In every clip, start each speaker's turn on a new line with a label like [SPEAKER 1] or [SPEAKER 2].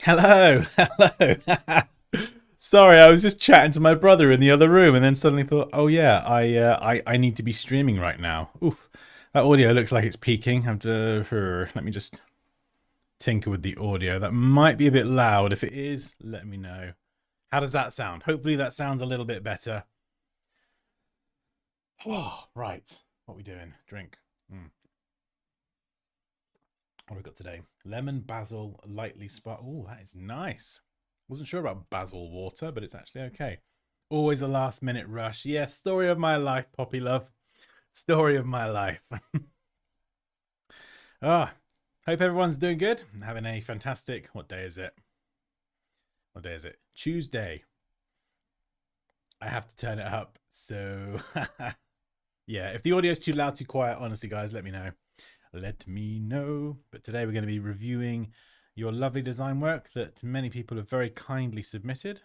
[SPEAKER 1] Hello, hello. Sorry, I was just chatting to my brother in the other room, and then suddenly thought, "Oh yeah, I need to be streaming right now." Oof, that audio looks like it's peaking. Let me just tinker with the audio. That might be a bit loud. If it is, let me know. How does that sound? Hopefully, that sounds a little bit better. Oh, right. What are we doing? Drink. What have we got today? Lemon, basil, lightly spark. Oh, that is nice. Wasn't sure about basil water, but it's actually okay. Always a last minute rush. Yeah, story of my life, Poppy Love. Story of my life. Ah, hope everyone's doing good. Having a fantastic. What day is it? What day is it? Tuesday. I have to turn it up. So, yeah, if the audio is too loud, too quiet, honestly, guys, let me know. Let me know. But today we're going to be reviewing your lovely design work that many people have very kindly submitted.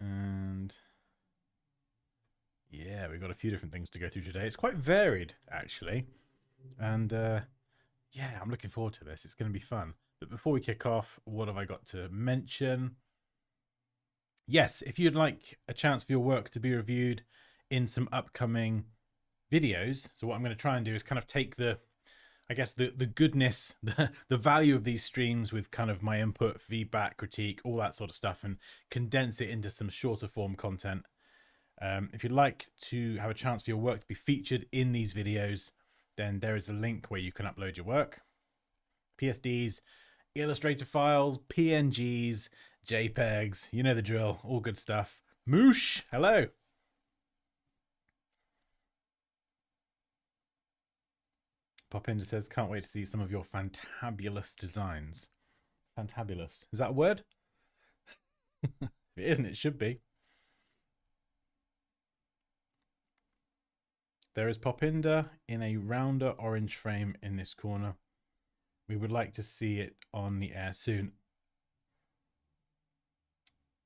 [SPEAKER 1] And yeah, we've got a few different things to go through today. It's quite varied, actually. And yeah, I'm looking forward to this. It's going to be fun. But before we kick off, what have I got to mention? Yes, if you'd like a chance for your work to be reviewed in some upcoming videos. So what I'm going to try and do is kind of take the goodness, the value of these streams with kind of my input, feedback, critique, all that sort of stuff, and condense it into some shorter form content. If you'd like to have a chance for your work to be featured in these videos, then there is a link where you can upload your work. PSDs, Illustrator files, PNGs, JPEGs, you know the drill, all good stuff. Moosh, hello. Popinder says, can't wait to see some of your fantabulous designs. Fantabulous. Is that a word? If it isn't, it should be. There is Popinder in a rounder orange frame in this corner. We would like to see it on the air soon.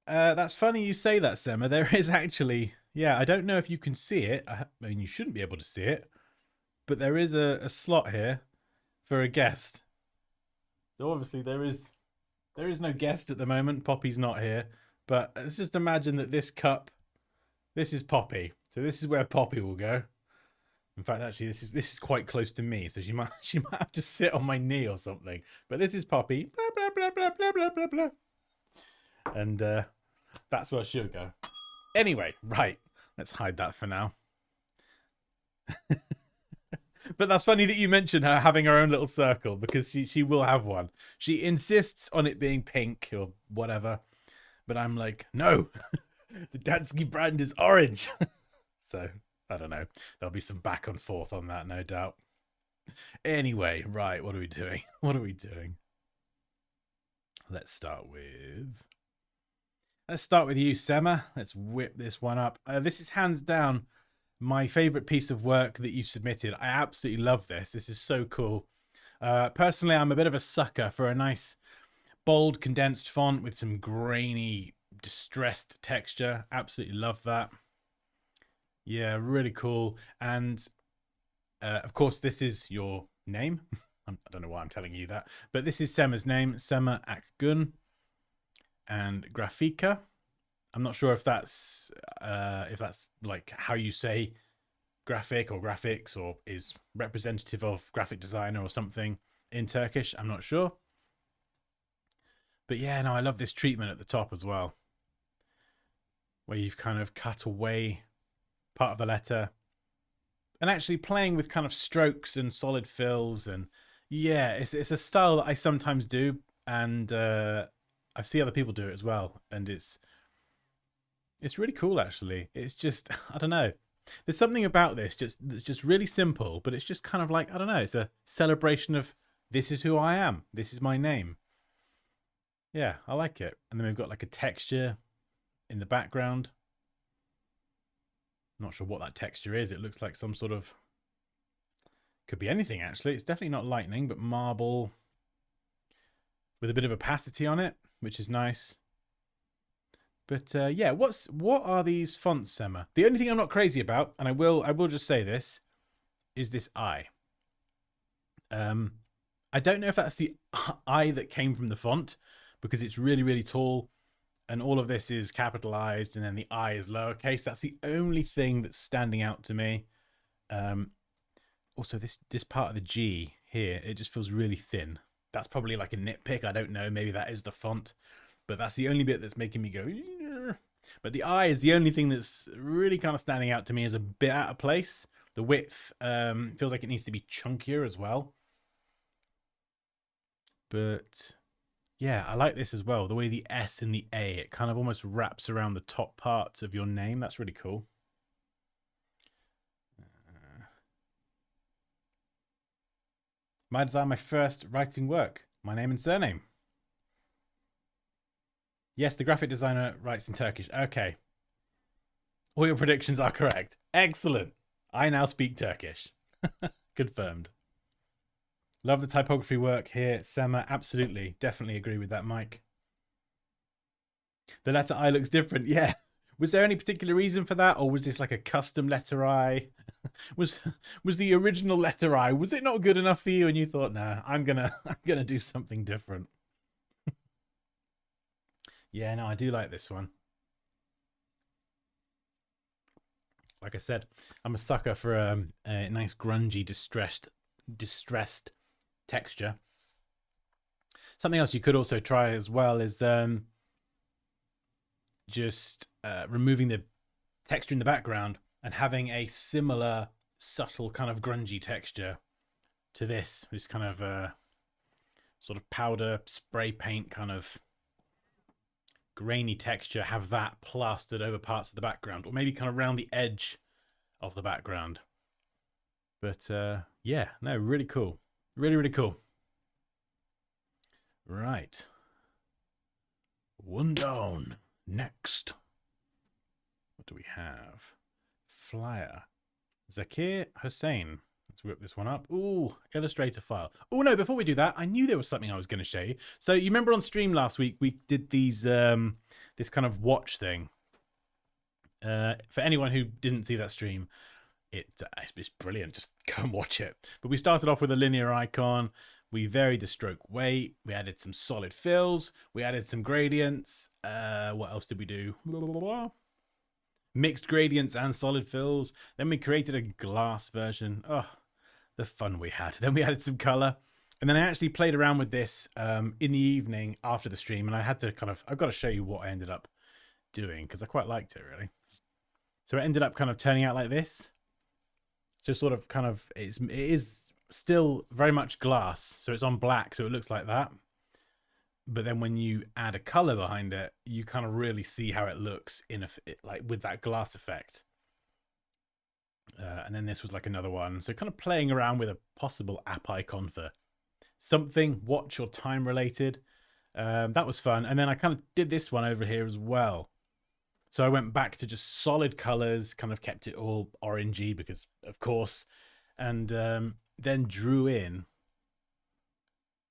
[SPEAKER 1] That's funny you say that, Sema. There is actually, yeah, I don't know if you can see it. I mean, you shouldn't be able to see it. But there is a slot here for a guest. So obviously there is no guest at the moment. Poppy's not here. But let's just imagine that this cup, this is Poppy. So this is where Poppy will go. In fact, actually, this is quite close to me, so she might have to sit on my knee or something. But this is Poppy. Blah blah blah blah blah blah blah blah. And that's where she'll go. Anyway, right. Let's hide that for now. But that's funny that you mentioned her having her own little circle, because she will have one. She insists on it being pink or whatever. But I'm like, no, the Dansky brand is orange. So, I don't know. There'll be some back and forth on that, no doubt. Anyway, right, what are we doing? What are we doing? Let's start with you, Sema. Let's whip this one up. This is hands down my favorite piece of work that you've submitted. I absolutely love this. This is so cool. Personally, I'm a bit of a sucker for a nice, bold, condensed font with some grainy, distressed texture. Absolutely love that. Yeah, really cool. And of course, this is your name. I don't know why I'm telling you that, but this is Sema's name, Sema Akgun, and Grafika. I'm not sure if that's like how you say graphic or graphics, or is representative of graphic designer or something in Turkish. I'm not sure. But yeah, no, I love this treatment at the top as well, where you've kind of cut away part of the letter and actually playing with kind of strokes and solid fills. And yeah, it's a style that I sometimes do, and I see other people do it as well, and it's really cool, actually. It's just, I don't know. There's something about this that's just really simple, but it's just kind of like, I don't know, it's a celebration of this is who I am. This is my name. Yeah, I like it. And then we've got like a texture in the background. I'm not sure what that texture is. It looks like some sort of, could be anything, actually. It's definitely not lightning, but marble with a bit of opacity on it, which is nice. But yeah, what are these fonts, Sema? The only thing I'm not crazy about, and I will just say this, is this I. I don't know if that's the I that came from the font, because it's really, really tall, and all of this is capitalized, and then the I is lowercase. That's the only thing that's standing out to me. Also, this part of the G here, it just feels really thin. That's probably like a nitpick. I don't know. Maybe that is the font, but that's the only bit that's making me go. Ear. But the I is the only thing that's really kind of standing out to me as a bit out of place. The width feels like it needs to be chunkier as well. But yeah, I like this as well. The way the S and the A, it kind of almost wraps around the top parts of your name. That's really cool. My design, my first writing work. My name and surname. Yes, the graphic designer writes in Turkish. Okay. All your predictions are correct. Excellent. I now speak Turkish. Confirmed. Love the typography work here. SEMA, absolutely. Definitely agree with that, Mike. The letter I looks different. Yeah. Was there any particular reason for that? Or was this like a custom letter I? was the original letter I, was it not good enough for you? And you thought, nah, I'm gonna do something different. Yeah, no, I do like this one. Like I said, I'm a sucker for a nice grungy, distressed texture. Something else you could also try as well is just removing the texture in the background and having a similar subtle kind of grungy texture to this kind of sort of powder spray paint kind of grainy texture. Have that plastered over parts of the background, or maybe kind of around the edge of the background. But yeah, no, really cool. Really, really cool. Right. One down. Next. What do we have? Flyer. Zakir Hussein. Let's whip this one up. Ooh, Illustrator file. Oh no, before we do that, I knew there was something I was going to show you. So you remember on stream last week, we did these this kind of watch thing. For anyone who didn't see that stream, it's brilliant. Just go and watch it. But we started off with a linear icon. We varied the stroke weight. We added some solid fills. We added some gradients. What else did we do? Blah, blah, blah. Mixed gradients and solid fills. Then we created a glass version. Oh, the fun we had. Then we added some color. And then I actually played around with this in the evening after the stream. And I had to I've got to show you what I ended up doing, because I quite liked it, really. So it ended up kind of turning out like this. So sort of kind of, it is still very much glass. So it's on black, so it looks like that. But then when you add a color behind it, you kind of really see how it looks like with that glass effect. And then this was like another one. So kind of playing around with a possible app icon for something watch or time related. That was fun. And then I kind of did this one over here as well. So I went back to just solid colors, kind of kept it all orangey because of course, and then drew in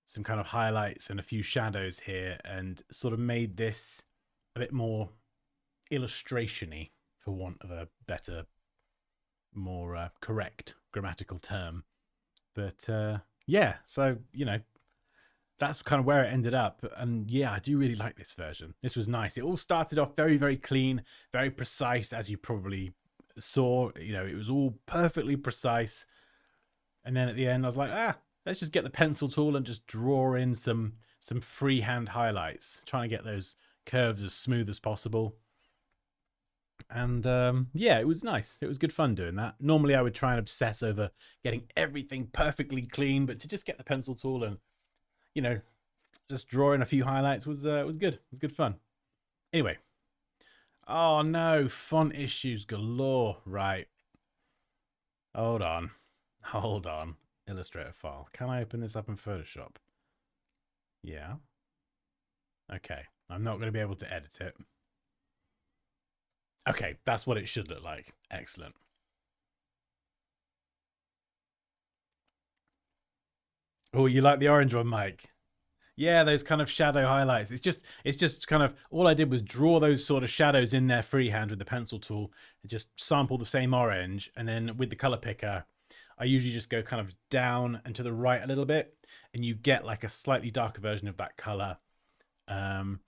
[SPEAKER 1] some kind of highlights and a few shadows here and sort of made this a bit more illustration-y, for want of a better, more correct grammatical term. But yeah, so, you know, that's kind of where it ended up. And yeah, I do really like this version. This was nice. It all started off very, very clean, very precise, as you probably saw. You know, it was all perfectly precise. And then at the end, I was like, let's just get the pencil tool and just draw in some freehand highlights, trying to get those curves as smooth as possible. And yeah, it was nice. It was good fun doing that. Normally I would try and obsess over getting everything perfectly clean, but to just get the pencil tool and, you know, just draw in a few highlights was good. It was good fun. Anyway. Oh no, font issues galore. Right. Hold on. Illustrator file. Can I open this up in Photoshop? Yeah. Okay. I'm not going to be able to edit it. Okay, that's what it should look like. Excellent. Oh, you like the orange one, Mike? Yeah, those kind of shadow highlights. It's just kind of, all I did was draw those sort of shadows in there freehand with the pencil tool and just sample the same orange. And then with the color picker, I usually just go kind of down and to the right a little bit, and you get like a slightly darker version of that color. And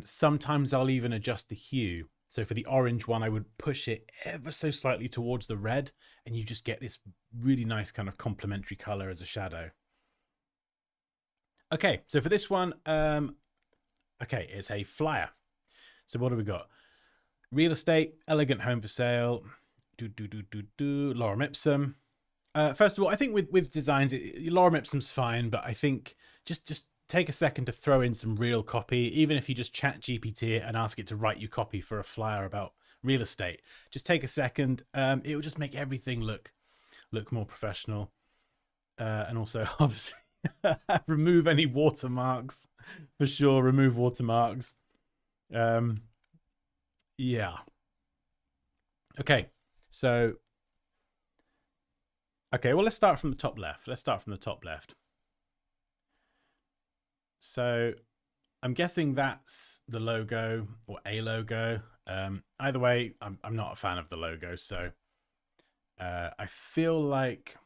[SPEAKER 1] sometimes I'll even adjust the hue. So for the orange one, I would push it ever so slightly towards the red, and you just get this really nice kind of complementary color as a shadow. Okay, so for this one, okay, it's a flyer. So what do we got? Real estate, elegant home for sale, lorem ipsum. First of all, I think with designs, lorem ipsum's fine, but I think just take a second to throw in some real copy, even if you just chat GPT it and ask it to write you copy for a flyer about real estate. Just take a second. It will just make everything look more professional. And also, obviously, remove any watermarks for sure. Remove watermarks. Yeah. Okay. So. Okay. Well, let's start from the top left. So I'm guessing that's the logo or a logo. Either way, I'm not a fan of the logo. So I feel like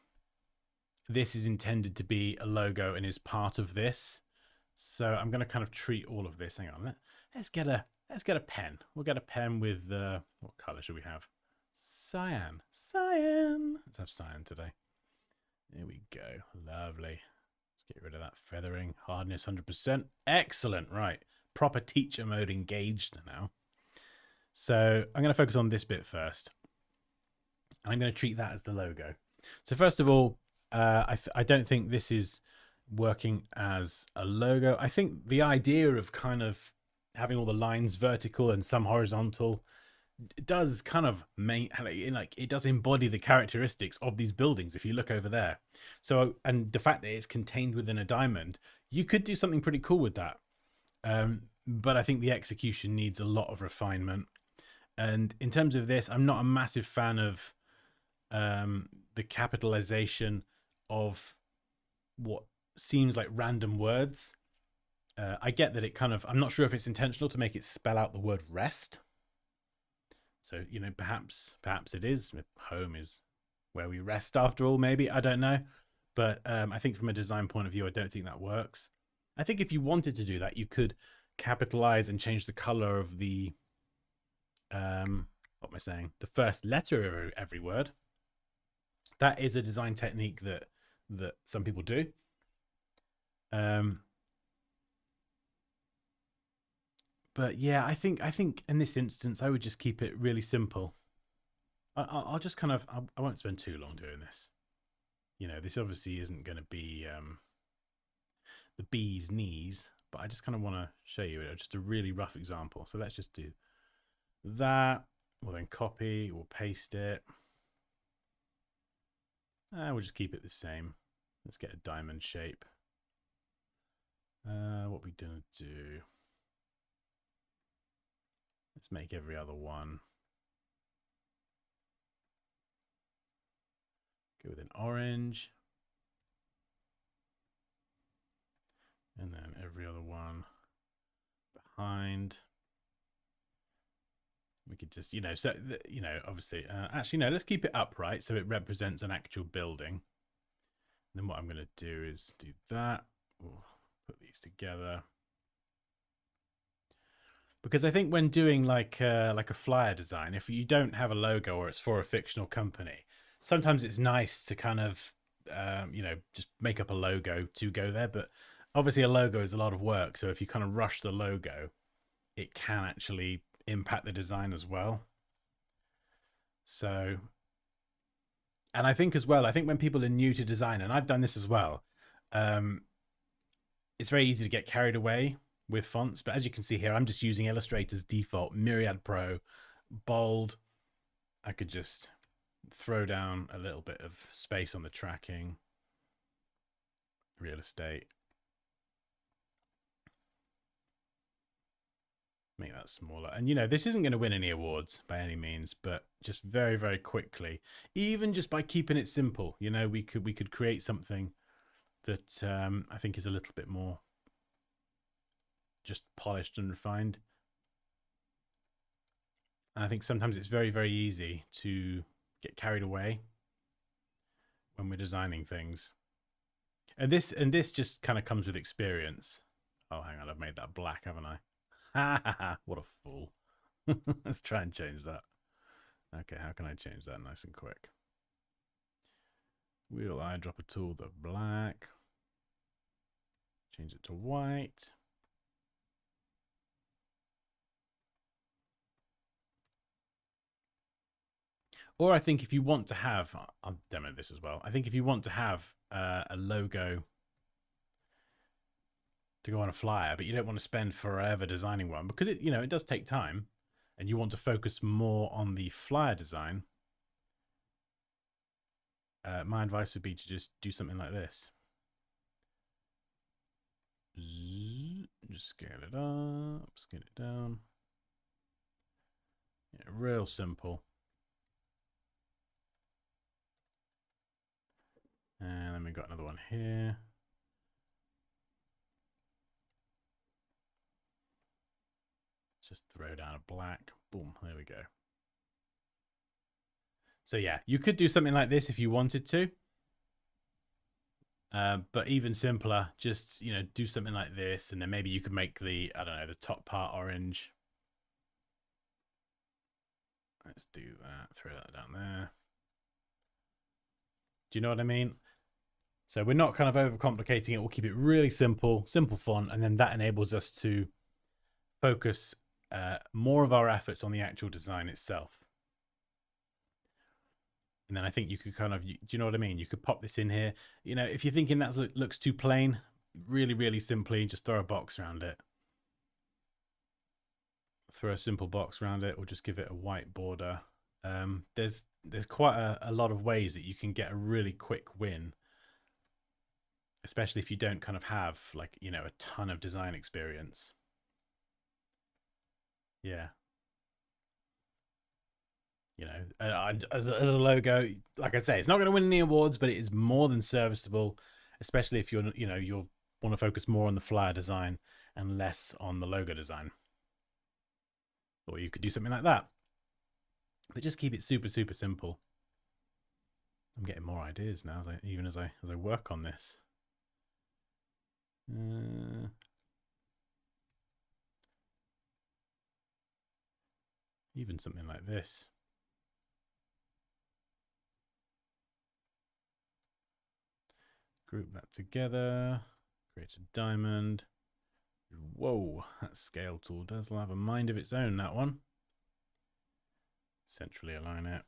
[SPEAKER 1] this is intended to be a logo and is part of this. So I'm going to kind of treat all of this. Hang on. Let's get a pen. We'll get a pen with what color should we have? Cyan. Let's have cyan today. There we go. Lovely. Get rid of that feathering. Hardness 100%. Excellent. Right. Proper teacher mode engaged now. So I'm going to focus on this bit first. And I'm going to treat that as the logo. So first of all, I don't think this is working as a logo. I think the idea of kind of having all the lines vertical and some horizontal, it does kind of it does embody the characteristics of these buildings if you look over there. So, and the fact that it's contained within a diamond, you could do something pretty cool with that. But I think the execution needs a lot of refinement. And in terms of this, I'm not a massive fan of the capitalization of what seems like random words. I get that it kind of, I'm not sure if it's intentional to make it spell out the word rest. So, you know, perhaps it is. Home is where we rest after all, maybe. I don't know. But I think from a design point of view, I don't think that works. I think if you wanted to do that, you could capitalize and change the color of the, what am I saying? The first letter of every word. That is a design technique that some people do. But yeah, I think in this instance, I would just keep it really simple. I'll just kind of, I won't spend too long doing this. You know, this obviously isn't going to be the bee's knees, but I just kind of want to show you just a really rough example. So let's just do that. We'll then copy, we'll paste it. We'll just keep it the same. Let's get a diamond shape. What we gonna do? Let's make every other one. Go with an orange. And then every other one behind. We could just, you know, so, you know, obviously, actually, no, let's keep it upright so it represents an actual building. Then what I'm going to do is do that. We'll put these together. Because I think when doing like a flyer design, if you don't have a logo or it's for a fictional company, sometimes it's nice to kind of, you know, just make up a logo to go there. But obviously a logo is a lot of work. So if you kind of rush the logo, it can actually impact the design as well. So, and I think as well, I think when people are new to design, and I've done this as well, it's very easy to get carried away with fonts. But as you can see here, I'm just using Illustrator's default Myriad Pro, bold. I could just throw down a little bit of space on the tracking, real estate. Make that smaller. And, you know, this isn't going to win any awards by any means, but just very, very quickly, even just by keeping it simple, you know, we could create something that I think is a little bit more just polished and refined. And I think sometimes it's very, very easy to get carried away when we're designing things. And this just kind of comes with experience. Oh, hang on, I've made that black, haven't I? Ha ha ha! What a fool. Let's try and change that. Okay, how can I change that nice and quick? Wheel eyedropper tool, the black. Change it to white. Or I think if you want to have, I'll demo this as well. I think if you want to have a logo to go on a flyer, but you don't want to spend forever designing one because it, it does take time, and you want to focus more on the flyer design, my advice would be to just do something like this. Just scale it up, scale it down. Yeah, real simple. And then we got another one here. Just throw down a black. Boom, there we go. So yeah, you could do something like this if you wanted to. But even simpler, just, do something like this, and then maybe you could make the, I don't know, the top part orange. Let's do that. Throw that down there. Do you know what I mean? So we're not kind of overcomplicating it. We'll keep it really simple, simple font, and then that enables us to focus more of our efforts on the actual design itself. And then I think you could kind of, do you know what I mean? You could pop this in here. If you're thinking that looks too plain, really, really simply, just throw a box around it. Throw a simple box around it, or just give it a white border. There's quite a lot of ways that you can get a really quick win, especially if you don't kind of have like, a ton of design experience. Yeah. As a logo, like I say, it's not going to win any awards, but it is more than serviceable, especially if you want to focus more on the flyer design and less on the logo design. Or you could do something like that, but just keep it super, super simple. I'm getting more ideas now as I work on this. Even something like this. Group that together, create a diamond. Whoa, that scale tool does have a mind of its own, that one. Centrally align it.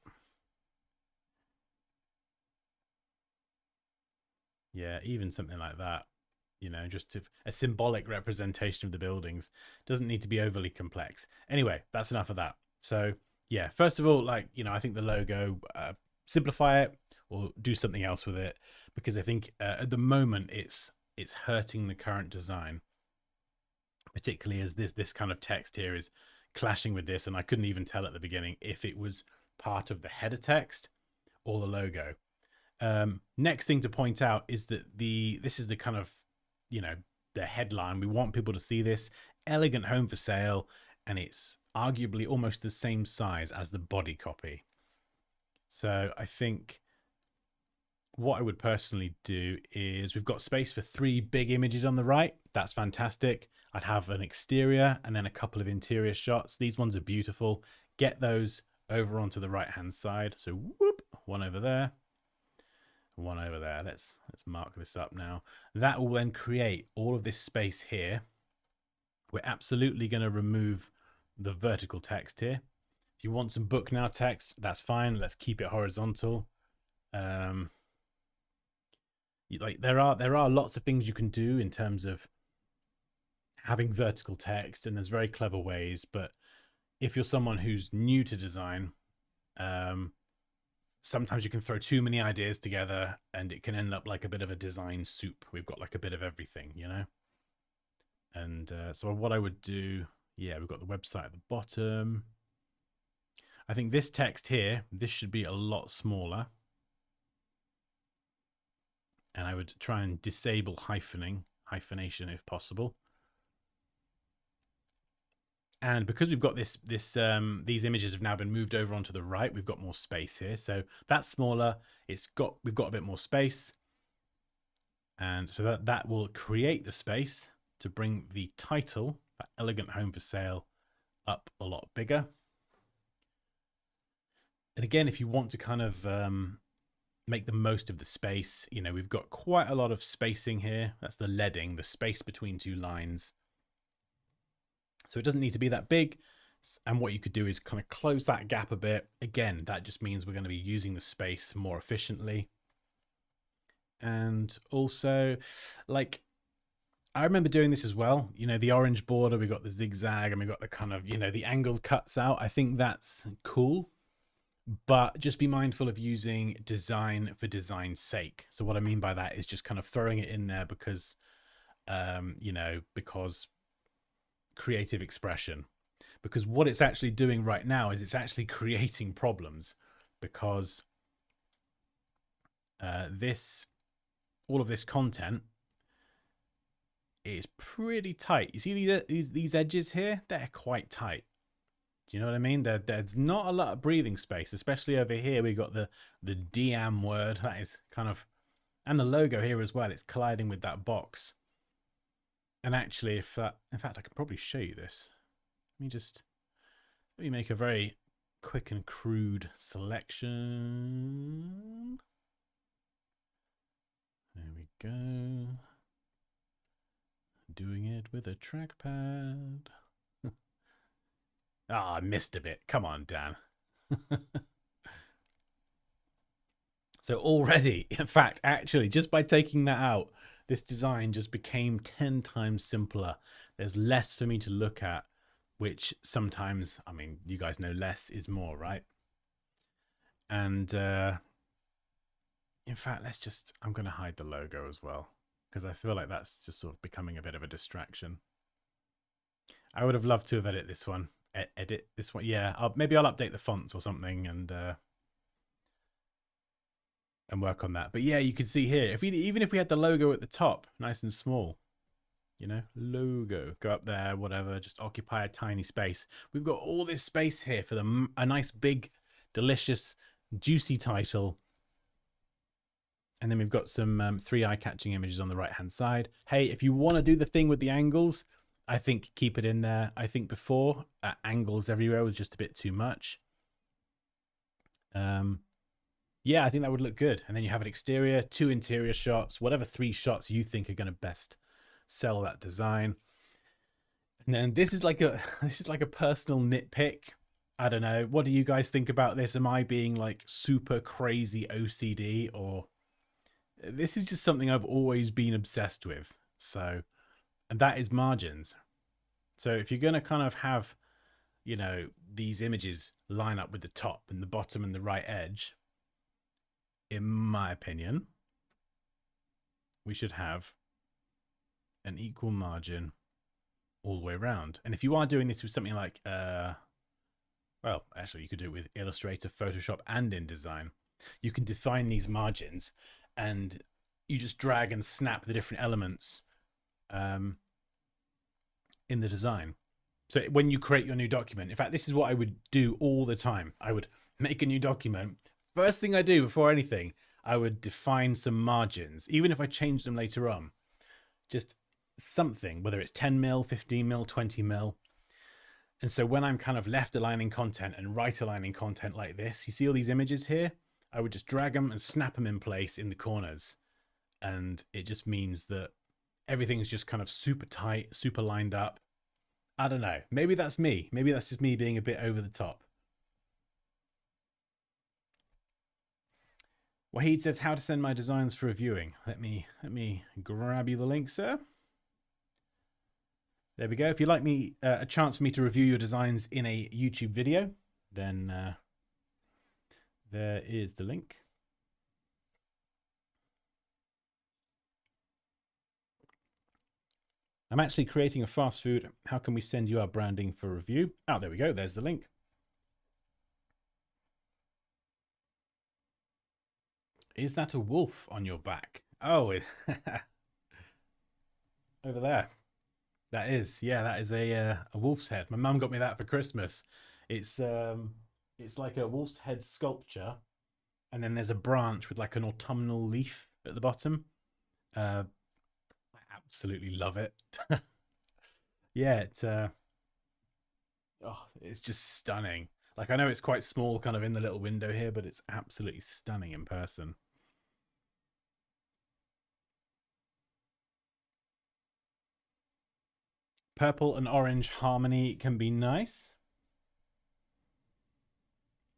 [SPEAKER 1] Yeah, even something like that, just a symbolic representation of the buildings. Doesn't need to be overly complex. Anyway, that's enough of that. So yeah, first of all, I think the logo, simplify it or do something else with it, because I think at the moment it's hurting the current design, particularly as this kind of text here is clashing with this, and I couldn't even tell at the beginning if it was part of the header text or the logo. Next thing to point out is that this is the kind of, the headline. We want people to see this elegant home for sale, and it's arguably almost the same size as the body copy. So I think what I would personally do is, we've got space for 3 big images on the right. That's fantastic. I'd have an exterior and then a couple of interior shots. These ones are beautiful. Get those over onto the right hand side. So whoop, one over there, one over there. Let's mark this up now. That will then create all of this space here. We're absolutely going to remove the vertical text here. If you want some book now text, that's fine. Let's keep it horizontal. There are lots of things you can do in terms of having vertical text, and there's very clever ways. But if you're someone who's new to design, sometimes you can throw too many ideas together and it can end up like a bit of a design soup. We've got like a bit of everything, And so what I would do, yeah, we've got the website at the bottom. I think this text here, this should be a lot smaller. And I would try and disable hyphenation if possible. And because we've got these images have now been moved over onto the right, we've got more space here. So that's smaller. We've got a bit more space. And so that will create the space to bring the title, that Elegant Home for Sale, up a lot bigger. And again, if you want to kind of make the most of the space, you know, we've got quite a lot of spacing here. That's the leading, the space between two lines. So it doesn't need to be that big. And what you could do is kind of close that gap a bit. Again, that just means we're going to be using the space more efficiently. And also, like, I remember doing this as well. You know, the orange border, we got the zigzag, and we got the kind of, you know, the angled cuts out. I think that's cool. But just be mindful of using design for design's sake. So what I mean by that is just kind of throwing it in there because, you know, because creative expression. Because what it's actually doing right now is it's actually creating problems, because all of this content is pretty tight. You see these edges here? They're quite tight. Do you know what I mean? There's not a lot of breathing space, especially over here. We got the DM word. That is kind of, and the logo here as well. It's colliding with that box. And actually, in fact, I can probably show you this. Let me make a very quick and crude selection. There we go. Doing it with a trackpad. Ah, I missed a bit. Come on, Dan. So already, in fact, actually, just by taking that out, this design just became 10 times simpler. There's less for me to look at, which sometimes, I mean, you guys know less is more, right? And in fact, I'm going to hide the logo as well, because I feel like that's just sort of becoming a bit of a distraction. I would have loved to have edited this one. Edit this one. Yeah, maybe I'll update the fonts or something and work on that. But yeah, you can see here, even if we had the logo at the top, nice and small, you know, logo, go up there, whatever, just occupy a tiny space. We've got all this space here for a nice, big, delicious, juicy title. And then we've got some 3 eye-catching images on the right-hand side. Hey, if you want to do the thing with the angles, I think keep it in there. I think before, angles everywhere was just a bit too much. Yeah, I think that would look good. And then you have an exterior, 2 interior shots, whatever 3 shots you think are going to best sell that design. And then this is like a personal nitpick. I don't know. What do you guys think about this? Am I being like super crazy OCD, or this is just something I've always been obsessed with? So, and that is margins. So if you're going to kind of have, you know, these images line up with the top and the bottom and the right edge, in my opinion, we should have an equal margin all the way around. And if you are doing this with something like, well, actually, you could do it with Illustrator, Photoshop, and InDesign. You can define these margins, and you just drag and snap the different elements in the design. So when you create your new document, in fact, this is what I would do all the time. I would make a new document. First thing I do before anything, I would define some margins, even if I change them later on. Just something, whether it's 10 mil, 15 mil, 20 mil. And so when I'm kind of left aligning content and right aligning content like this, you see all these images here? I would just drag them and snap them in place in the corners. And it just means that everything's just kind of super tight, super lined up. I don't know. Maybe that's me. Maybe that's just me being a bit over the top. Wahid says, how to send my designs for reviewing. Let me grab you the link, sir. There we go. If you'd like me a chance for me to review your designs in a YouTube video, then there is the link. I'm actually creating a fast food. How can we send you our branding for review? Oh, there we go. There's the link. Is that a wolf on your back? Oh, over there. That is, yeah, that is a wolf's head. My mum got me that for Christmas. It's like a wolf's head sculpture, and then there's a branch with like an autumnal leaf at the bottom. I absolutely love it. Yeah, it's just stunning. Like I know it's quite small, kind of in the little window here, but it's absolutely stunning in person. Purple and orange harmony can be nice.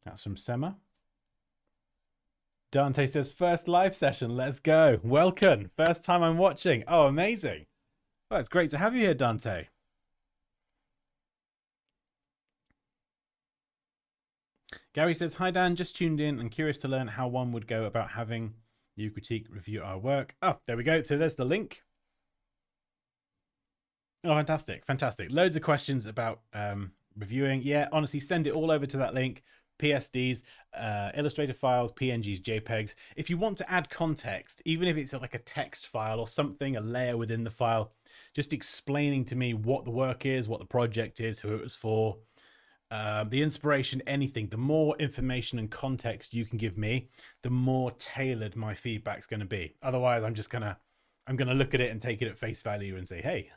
[SPEAKER 1] That's from SEMA. Dante says, first live session, let's go. Welcome. First time I'm watching. Oh, amazing. Oh, it's great to have you here, Dante. Gary says, hi, Dan, just tuned in and curious to learn how one would go about having you critique, review our work. Oh, there we go. So there's the link. Oh, fantastic. Fantastic. Loads of questions about reviewing. Yeah, honestly, send it all over to that link. PSDs, Illustrator files, PNGs, JPEGs. If you want to add context, even if it's like a text file or something, a layer within the file, just explaining to me what the work is, what the project is, who it was for, the inspiration, anything, the more information and context you can give me, the more tailored my feedback's going to be. Otherwise, I'm going to look at it and take it at face value and say, hey,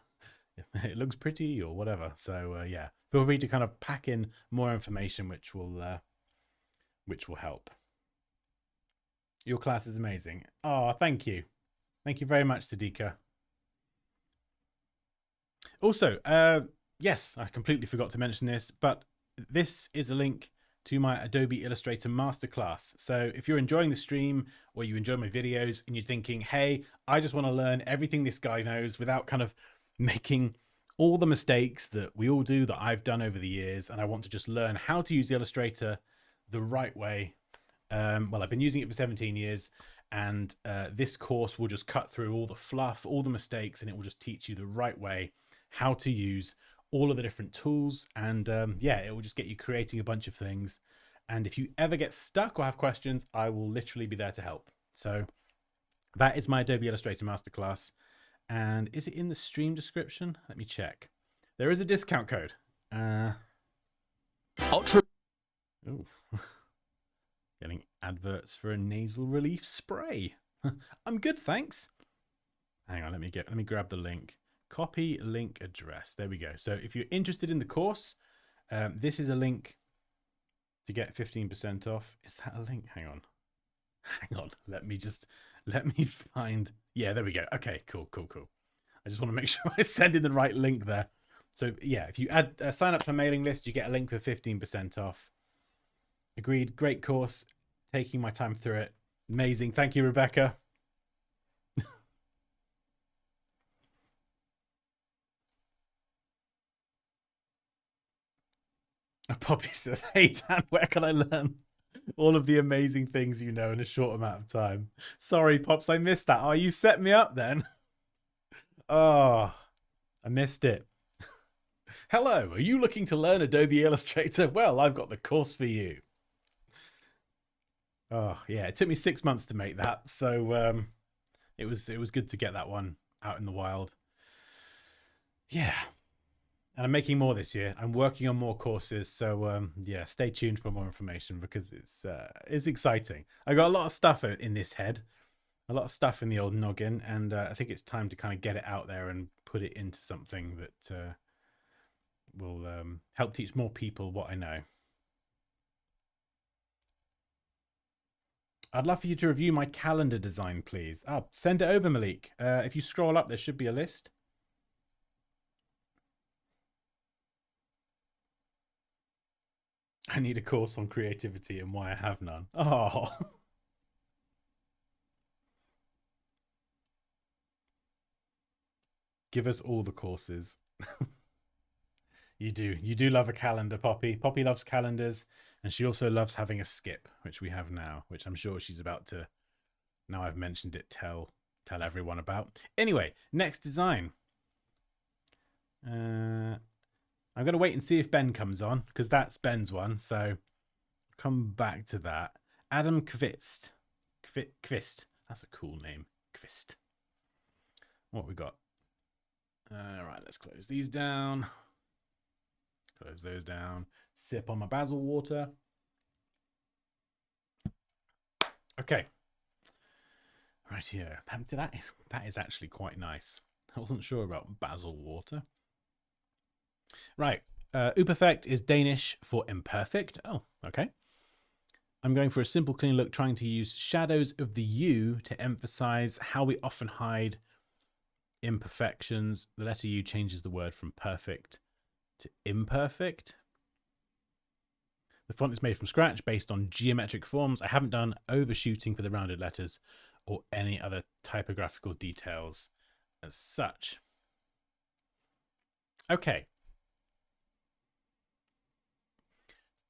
[SPEAKER 1] it looks pretty or whatever. So yeah, feel free to kind of pack in more information, which will help. Your class is amazing. Oh, thank you very much, Sadiqa. Also, yes, I completely forgot to mention this, but this is a link to my Adobe Illustrator Masterclass. So if you're enjoying the stream or you enjoy my videos and you're thinking, hey, I just want to learn everything this guy knows without kind of making all the mistakes that we all do, that I've done over the years, and I want to just learn how to use Illustrator the right way. Well, I've been using it for 17 years, and this course will just cut through all the fluff, all the mistakes, and it will just teach you the right way how to use all of the different tools. And yeah, it will just get you creating a bunch of things. And if you ever get stuck or have questions, I will literally be there to help. So that is my Adobe Illustrator Masterclass. And is it in the stream description? Let me check. There is a discount code. Ultra. Ooh. Getting adverts for a nasal relief spray. I'm good, thanks. Hang on, let me grab the link. Copy link address. There we go. So if you're interested in the course, this is a link to get 15% off. Is that a link? Hang on. Let me find. Yeah, there we go. Okay, cool. I just want to make sure I send in the right link there. So yeah, if you add sign up to a mailing list, you get a link for 15% off. Agreed. Great course. Taking my time through it. Amazing. Thank you, Rebecca. Poppy says, hey, Dan, where can I learn all of the amazing things you know in a short amount of time? Sorry, Pops, I missed that. Oh, you set me up then. Oh, I missed it. Hello, are you looking to learn Adobe Illustrator? Well, I've got the course for you. Oh, yeah, it took me 6 months to make that. So it was good to get that one out in the wild. Yeah. And I'm making more this year. I'm working on more courses. So yeah, stay tuned for more information because it's exciting. I got a lot of stuff in this head, a lot of stuff in the old noggin, and I think it's time to kind of get it out there and put it into something that will help teach more people what I know. I'd love for you to review my calendar design, please. Oh, send it over, Malik. If you scroll up, there should be a list. I need a course on creativity and why I have none. Oh. Give us all the courses. You do love a calendar, Poppy. Poppy loves calendars, and she also loves having a skip, which we have now, which I'm sure she's about to, now I've mentioned it, tell everyone about. Anyway, next design. I'm going to wait and see if Ben comes on, because that's Ben's one, so come back to that. Adam Kvist. Kvist. That's a cool name. Kvist. What we got? All right, let's close these down. Close those down. Sip on my basil water. Okay. Right here. That is actually quite nice. I wasn't sure about basil water. Right. Uperfect is Danish for imperfect. Oh, okay. I'm going for a simple, clean look, trying to use shadows of the U to emphasize how we often hide imperfections. The letter U changes the word from perfect to imperfect. The font is made from scratch based on geometric forms. I haven't done overshooting for the rounded letters or any other typographical details as such. Okay.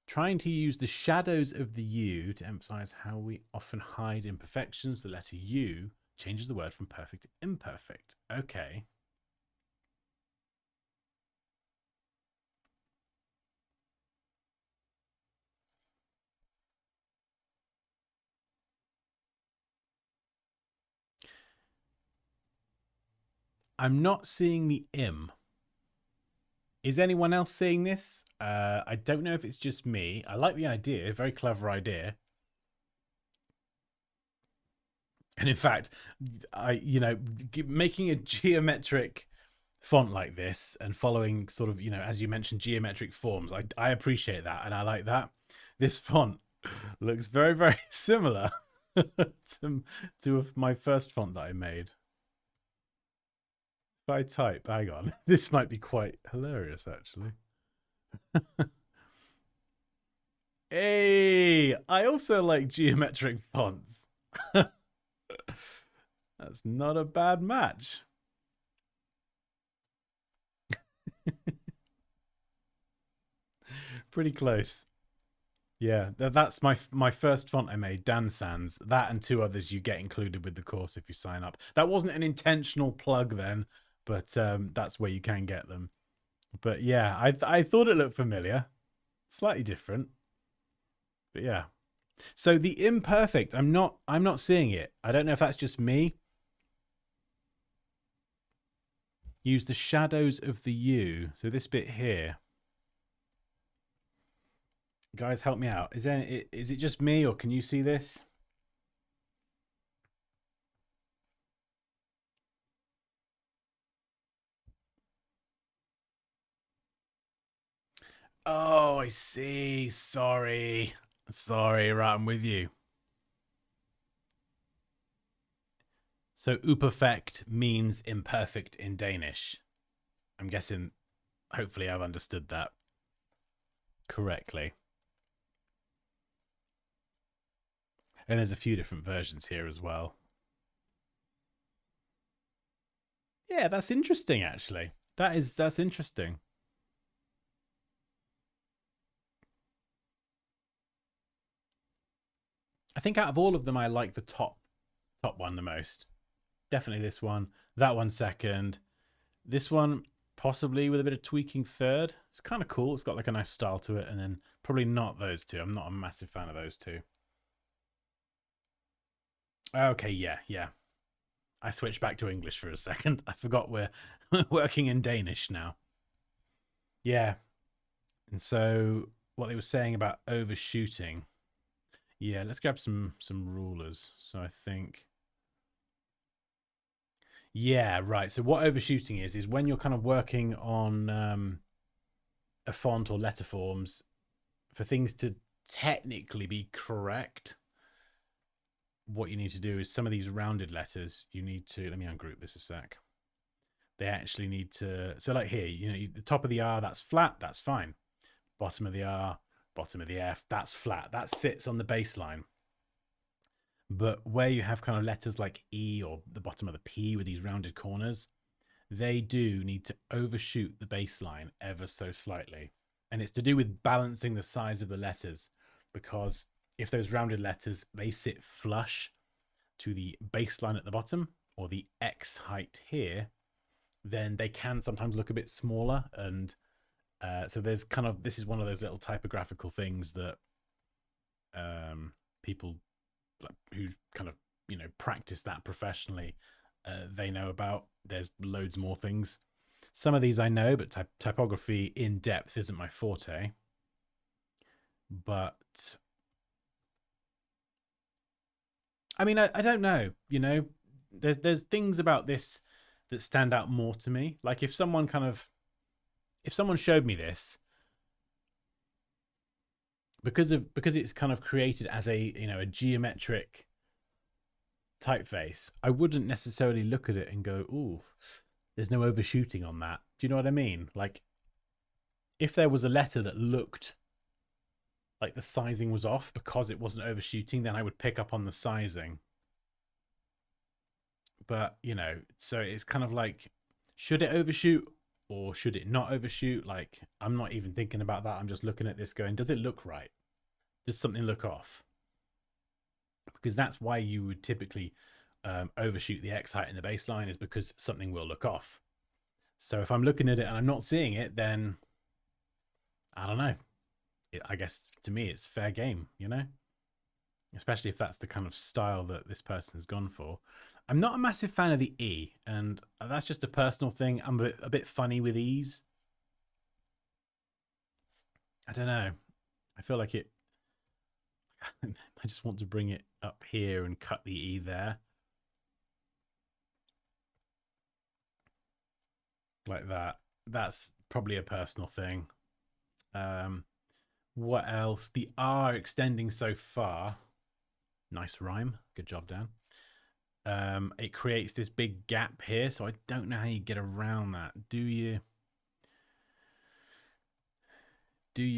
[SPEAKER 1] Trying to use the shadows of the U to emphasize how we often hide imperfections. The letter U changes the word from perfect to imperfect. Okay. I'm not seeing the im. Is anyone else seeing this? I don't know if it's just me. I like the idea. Very clever idea. And in fact, making a geometric font like this and following sort of, as you mentioned, geometric forms, I appreciate that. And I like that. This font looks very, very similar to my first font that I made. If I type, hang on, this might be quite hilarious, actually. Hey, I also like geometric fonts. That's not a bad match. Pretty close. Yeah, that's my first font I made, Dan Sans. That and 2 others you get included with the course if you sign up. That wasn't an intentional plug then, but that's where you can get them. But yeah, I thought it looked familiar. Slightly different. But yeah. So the imperfect, I'm not seeing it. I don't know if that's just me. Use the shadows of the U. So this bit here. Guys, help me out. Is it just me, or can you see this? Oh, I see. Sorry. Right, I'm with you. So uperfect means imperfect in Danish. I'm guessing, hopefully I've understood that correctly. And there's a few different versions here as well. Yeah, that's interesting, actually. That's interesting. I think out of all of them, I like the top one the most. Definitely this one. That one second. This one possibly with a bit of tweaking third. It's kind of cool. It's got like a nice style to it. And then probably not those 2. I'm not a massive fan of those 2. Okay, yeah. I switched back to English for a second. I forgot we're working in Danish now. Yeah. And so what they were saying about overshooting. Yeah, let's grab some rulers. So I think, yeah, right. So what overshooting is when you're kind of working on a font or letter forms, for things to technically be correct, what you need to do is some of these rounded letters, you need to, let me ungroup this a sec. They actually need to, so like here, the top of the R, that's flat, that's fine. Bottom of the R, bottom of the F, that's flat. That sits on the baseline. But where you have kind of letters like E or the bottom of the P with these rounded corners, they do need to overshoot the baseline ever so slightly. And it's to do with balancing the size of the letters, because if those rounded letters, they sit flush to the baseline at the bottom or the X height here, then they can sometimes look a bit smaller. And so there's kind of, this is one of those little typographical things that people who kind of, practice that professionally, they know about. There's loads more things. Some of these I know, but typography in depth isn't my forte. But I mean, I don't know, you know, there's things about this that stand out more to me. Like if someone showed me this, because it's kind of created as a, you know, a geometric typeface, I wouldn't necessarily look at it and go, ooh, there's no overshooting on that. Do you know what I mean? Like if there was a letter that looked like the sizing was off because it wasn't overshooting, then I would pick up on the sizing. But, you know, so it's kind of like, should it overshoot or should it not overshoot? Like, I'm not even thinking about that. I'm just looking at this going, does it look right? Does something look off? Because that's why you would typically overshoot the X height in the baseline, is because something will look off. So if I'm looking at it and I'm not seeing it, then I don't know. I guess to me, it's fair game, you know? Especially if that's the kind of style that this person has gone for. I'm not a massive fan of the E, and that's just a personal thing. I'm a bit funny with E's. I don't know. I feel like it... I just want to bring it up here and cut the E there. Like that. That's probably a personal thing. What else? The R extending so far. Nice rhyme. Good job, Dan. It creates this big gap here, so I don't know how you get around that. Do you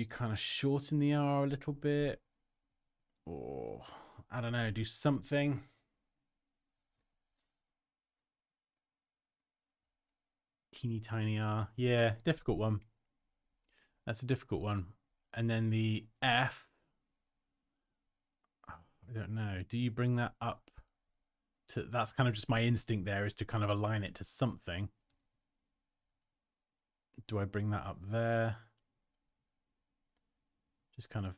[SPEAKER 1] kind of shorten the R a little bit? Or, I don't know, do something? Teeny tiny R. Yeah, difficult one. That's a difficult one. And then the F. I don't know. Do you bring that up? That's kind of just my instinct there, is to kind of align it to something. Do I bring that up there? Just kind of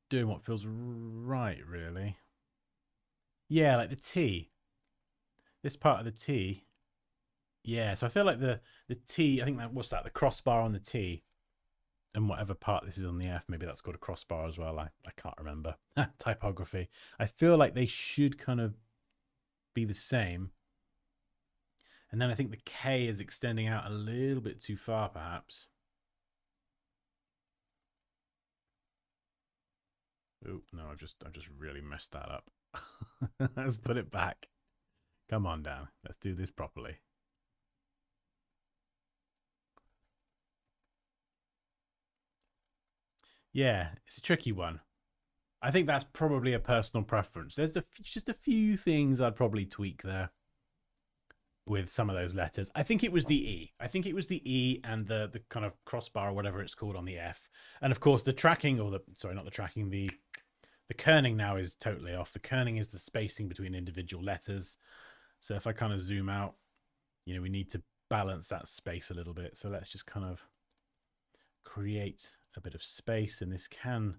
[SPEAKER 1] doing what feels right, really. Yeah, like the T. This part of the T. Yeah, so I feel like the T, I think that, what's that? The crossbar on the T. And whatever part this is on the F, maybe that's got a crossbar as well. I can't remember. Typography. I feel like they should kind of be the same. And then I think the K is extending out a little bit too far, perhaps. Oh, no, I've just really messed that up. Let's put it back. Come on, Dan. Let's do this properly. Yeah, it's a tricky one. I think that's probably a personal preference. There's just a few things I'd probably tweak there with some of those letters. I think it was the E. I think it was the E and the kind of crossbar or whatever it's called on the F. And of course the tracking, or not the tracking, the kerning now is totally off. The kerning is the spacing between individual letters. So if I kind of zoom out, you know, we need to balance that space a little bit. So let's just kind of create a bit of space, and this can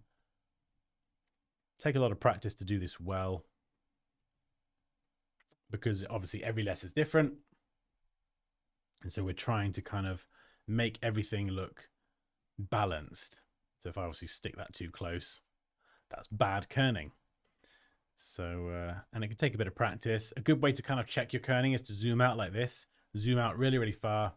[SPEAKER 1] take a lot of practice to do this well, because obviously every letter is different, and so we're trying to kind of make everything look balanced. So if I obviously stick that too close, that's bad kerning. So and it can take a bit of practice. A good way to kind of check your kerning is to zoom out like this, zoom out really, really far,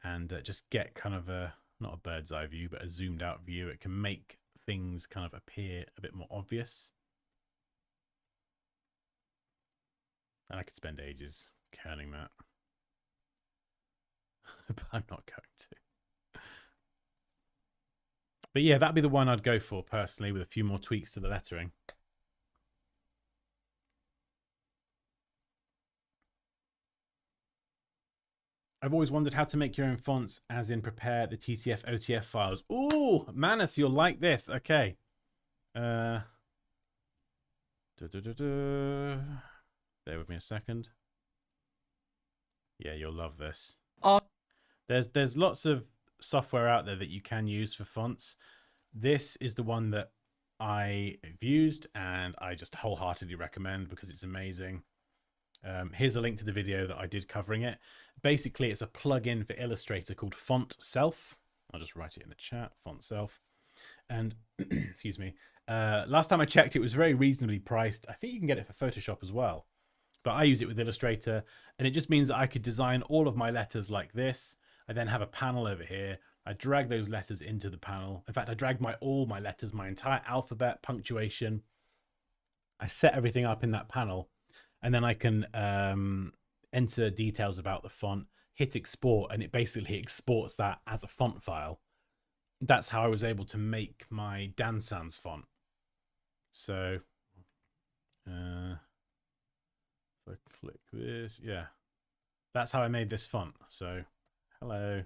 [SPEAKER 1] and just get kind of a, not a bird's eye view, but a zoomed out view. It can make things kind of appear a bit more obvious. And I could spend ages kerning that. But I'm not going to. But yeah, that'd be the one I'd go for personally, with a few more tweaks to the lettering. I've always wondered how to make your own fonts, as in prepare the TTF, OTF files. Ooh, Manus, you'll like this. Okay. Bear with me a second. Yeah, you'll love this. There's lots of software out there that you can use for fonts. This is the one that I've used, and I just wholeheartedly recommend because it's amazing. Here's a link to the video that I did covering it. Basically, it's a plugin for Illustrator called Font Self. I'll just write it in the chat, Font Self. And excuse me, last time I checked, it was very reasonably priced. I think you can get it for Photoshop as well. But I use it with Illustrator, and it just means that I could design all of my letters like this. I then have a panel over here. I drag those letters into the panel. In fact, I dragged all my letters, my entire alphabet, punctuation. I set everything up in that panel, and then I can enter details about the font, hit export, and it basically exports that as a font file. That's how I was able to make my Dansky font. So if I click this, yeah, that's how I made this font. So hello,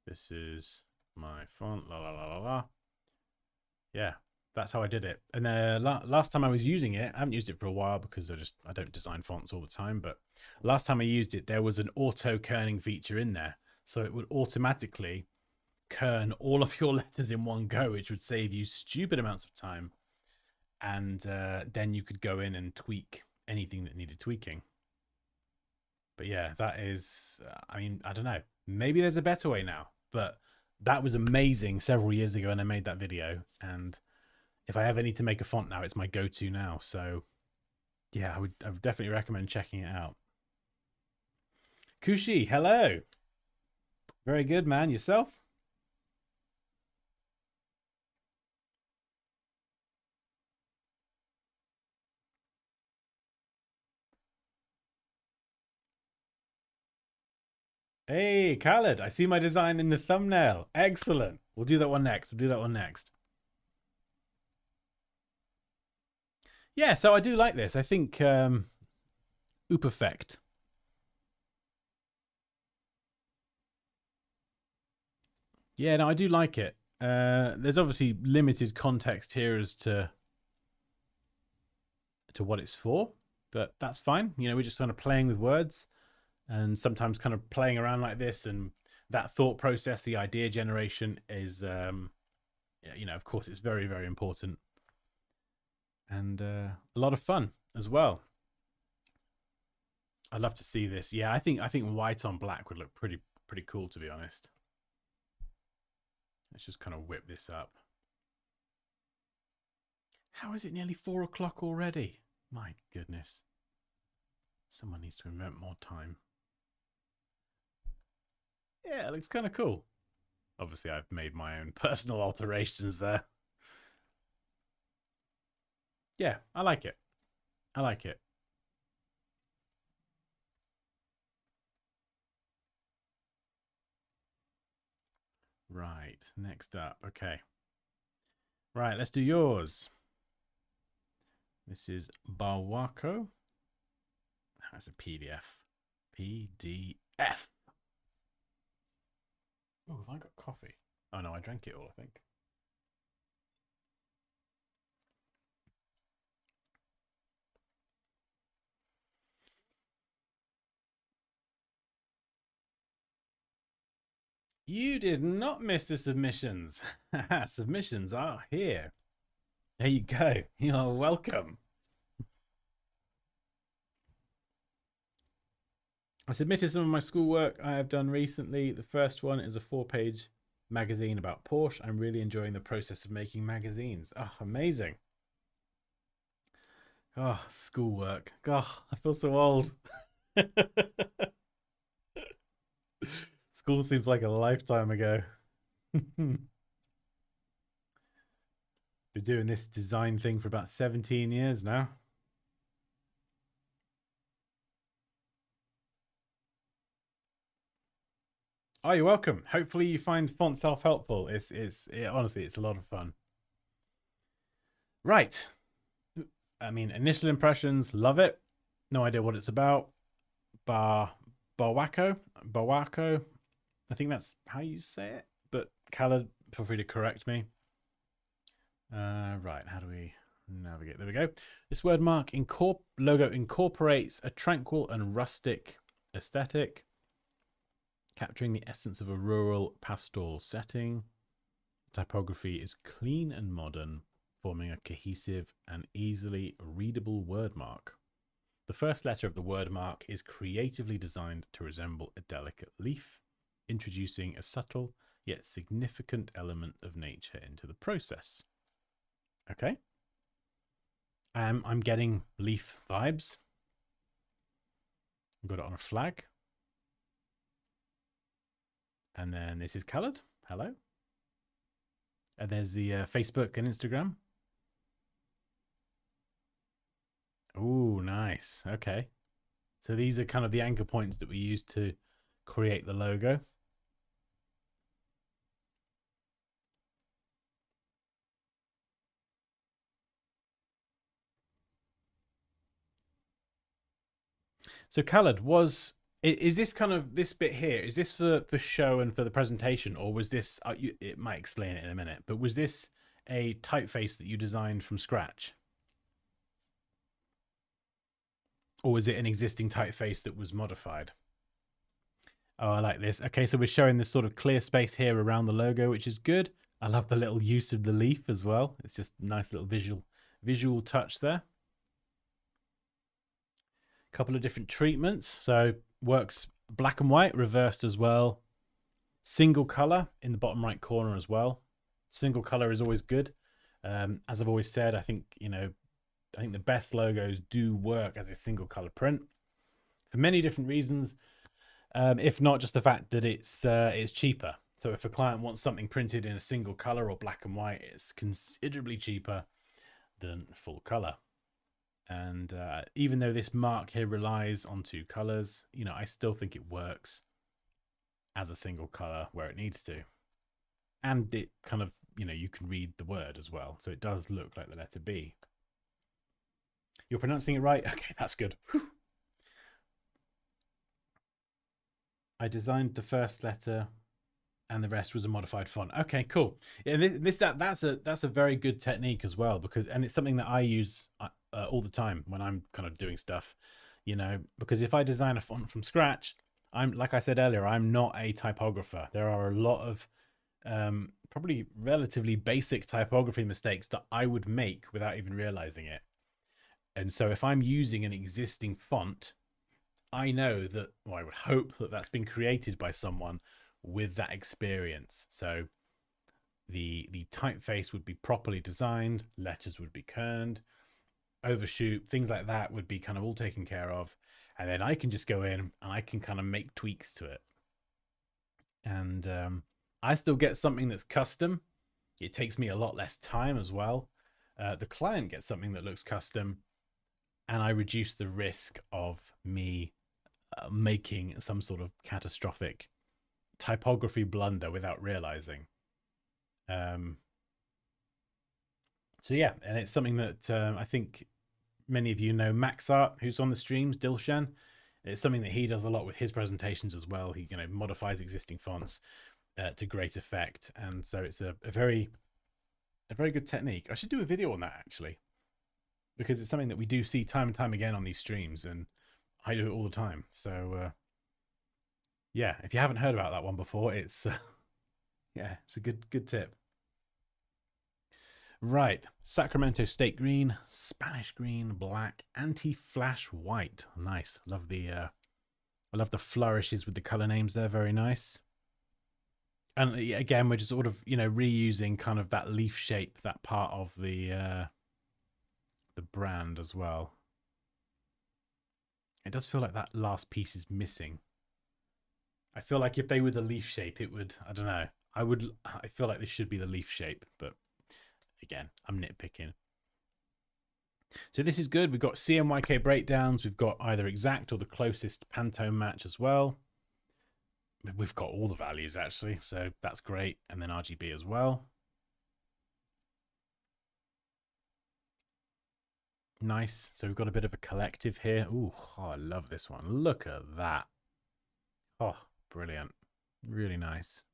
[SPEAKER 1] this is my font, la la la la la. Yeah, that's how I did it. And last time I was using it, I haven't used it for a while because I don't design fonts all the time, but last time I used it, there was an auto kerning feature in there. So it would automatically kern all of your letters in one go, which would save you stupid amounts of time. And then you could go in and tweak anything that needed tweaking. But yeah, that is, I mean, I don't know. Maybe there's a better way now, but that was amazing several years ago when I made that video. And if I ever need to make a font now, it's my go-to now. So yeah, I would definitely recommend checking it out. Kushi, hello. Very good, man. Yourself? Hey, Khaled, I see my design in the thumbnail. Excellent. We'll do that one next. Yeah, so I do like this. I think Perfect. Yeah, no, I do like it. There's obviously limited context here as to what it's for, but that's fine. You know, we're just kind of playing with words. And sometimes kind of playing around like this and that thought process, the idea generation is, you know, of course, it's very, very important. And a lot of fun as well. I'd love to see this. Yeah, I think white on black would look pretty cool, to be honest. Let's just kind of whip this up. How is it nearly 4 o'clock already? My goodness. Someone needs to invent more time. Yeah, it looks kind of cool. Obviously, I've made my own personal alterations there. Yeah, I like it. I like it. Right, next up. Okay. Right, let's do yours. This is Bako. That's a PDF. PDF. Oh, have I got coffee? Oh no, I drank it all, I think. You did not miss the submissions. Submissions are here. There you go. You're welcome. I submitted some of my schoolwork I have done recently. The first one is a 4-page magazine about Porsche. I'm really enjoying the process of making magazines. Oh, amazing. Oh, schoolwork. God, I feel so old. School seems like a lifetime ago. Been doing this design thing for about 17 years now. Oh, you're welcome. Hopefully you find Font Self helpful. Honestly, it's a lot of fun. Right. I mean, initial impressions, love it. No idea what it's about. Bawako. I think that's how you say it. But Khaled, feel free to correct me. Right, how do we navigate? There we go. This word mark logo incorporates a tranquil and rustic aesthetic, capturing the essence of a rural pastoral setting. Typography is clean and modern, forming a cohesive and easily readable word mark. The first letter of the word mark is creatively designed to resemble a delicate leaf, introducing a subtle yet significant element of nature into the process. Okay. I'm getting leaf vibes. I've got it on a flag. And then this is colored. Hello. And there's the Facebook and Instagram. Oh, nice. Okay. So these are kind of the anchor points that we use to create the logo. So Khaled, is this kind of this bit here? Is this for show and for the presentation, or was this? It might explain it in a minute, but was this a typeface that you designed from scratch, or was it an existing typeface that was modified? Oh, I like this. Okay, so we're showing this sort of clear space here around the logo, which is good. I love the little use of the leaf as well. It's just a nice little visual touch there. A couple of different treatments. So works black and white, reversed as well. Single color in the bottom right corner as well. Single color is always good. As I've always said, I think the best logos do work as a single color print for many different reasons. If not just the fact that it's cheaper. So if a client wants something printed in a single color or black and white, it's considerably cheaper than full color. And even though this mark here relies on two colors, I still think it works as a single color where it needs to. And it kind of, you can read the word as well. So it does look like the letter B. You're pronouncing it right? Okay, that's good. Whew. I designed the first letter and the rest was a modified font. Okay, cool. Yeah, that's a very good technique as well, and it's something that I use all the time when I'm kind of doing stuff, because if I design a font from scratch, like I said earlier, I'm not a typographer. There are a lot of probably relatively basic typography mistakes that I would make without even realizing it. And so if I'm using an existing font, I know that, well, I would hope that that's been created by someone with that experience. So the typeface would be properly designed, letters would be kerned, overshoot, things like that would be kind of all taken care of. And then I can just go in and I can kind of make tweaks to it. And I still get something that's custom. It takes me a lot less time as well. The client gets something that looks custom, and I reduce the risk of me making some sort of catastrophic typography blunder without realizing. So yeah, and it's something that I think many of you know Maxart, who's on the streams, Dilshan. It's something that he does a lot with his presentations as well. He modifies existing fonts to great effect, and so it's a very good technique. I should do a video on that actually, because it's something that we do see time and time again on these streams, and I do it all the time. So yeah, if you haven't heard about that one before, it's yeah, it's a good tip. Right, Sacramento State Green, Spanish Green, Black, Anti-Flash White. Nice. Love the flourishes with the color names there. Very nice. And again, we're just sort of reusing kind of that leaf shape, that part of the brand as well. It does feel like that last piece is missing. I feel like if they were the leaf shape, it would, I don't know. I feel like this should be the leaf shape, but again, I'm nitpicking. So this is good. We've got CMYK breakdowns. We've got either exact or the closest Pantone match as well. We've got all the values actually, so that's great. And then RGB as well. Nice. So we've got a bit of a collective here. Ooh, oh, I love this one. Look at that. Oh, brilliant. Really nice.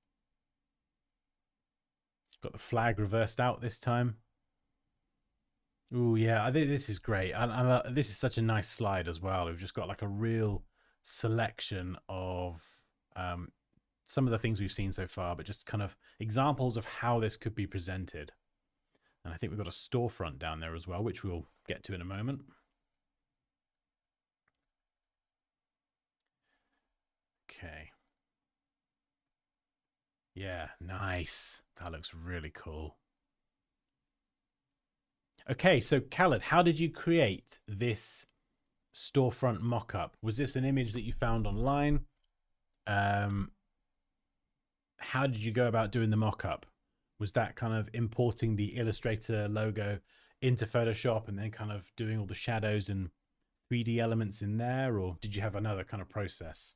[SPEAKER 1] Got the flag reversed out this time. Ooh, yeah, I think this is great. This is such a nice slide as well. We've just got like a real selection of some of the things we've seen so far, but just kind of examples of how this could be presented. And I think we've got a storefront down there as well, which we'll get to in a moment. Okay. Yeah, nice. That looks really cool. Okay, so Khaled, how did you create this storefront mock-up? Was this an image that you found online? Um, how did you go about doing the mock-up? Was that kind of importing the Illustrator logo into Photoshop and then kind of doing all the shadows and 3D elements in there, or did you have another kind of process?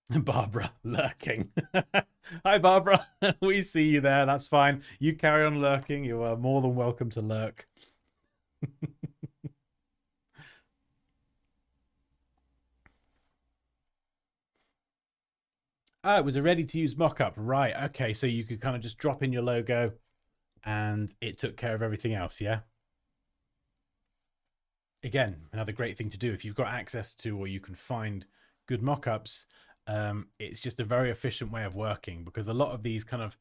[SPEAKER 1] Barbara lurking. Hi, Barbara. We see you there. That's fine. You carry on lurking. You are more than welcome to lurk. Oh, it was a ready to use mock-up. Right. Okay. So you could kind of just drop in your logo and it took care of everything else. Yeah. Again, another great thing to do if you've got access to or you can find good mock-ups. It's just a very efficient way of working because a lot of these kind of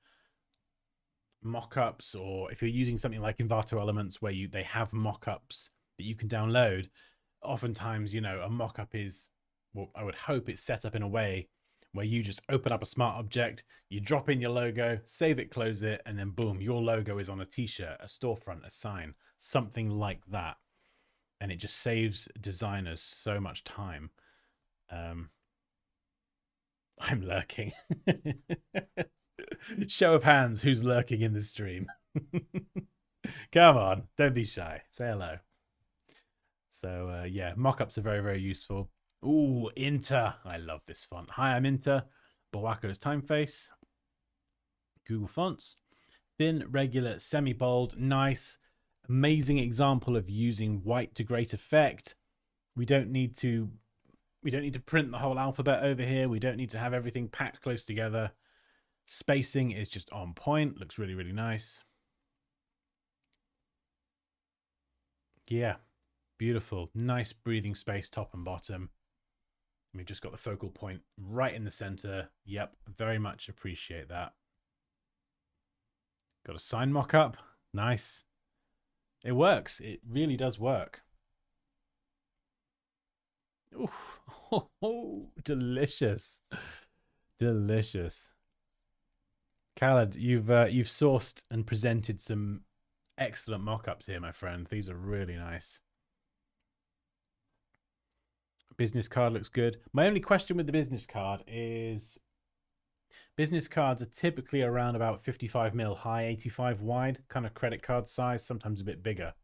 [SPEAKER 1] mock-ups, or if you're using something like Envato Elements where they have mock-ups that you can download, oftentimes, you know, a mock-up is, well, I would hope it's set up in a way where you just open up a smart object, you drop in your logo, save it, close it, and then boom, your logo is on a t-shirt, a storefront, a sign, something like that. And it just saves designers so much time. Um, I'm lurking. Show of hands, who's lurking in the stream? Come on, don't be shy. Say hello. So yeah, mock-ups are very, very useful. Ooh, Inter. I love this font. Hi, I'm Inter. Bako's typeface. Google Fonts. Thin, regular, semi-bold. Nice. Amazing example of using white to great effect. We don't need to print the whole alphabet over here. We don't need to have everything packed close together. Spacing is just on point. Looks really, really nice. Yeah, beautiful. Nice breathing space top and bottom. We've just got the focal point right in the center. Yep, very much appreciate that. Got a sign mock-up. Nice. It works. It really does work. Oof. Oh, delicious. Delicious. Khaled, you've sourced and presented some excellent mock-ups here, my friend. These are really nice. Business card looks good. My only question with the business card is business cards are typically around about 55 mil high, 85 wide, kind of credit card size, sometimes a bit bigger.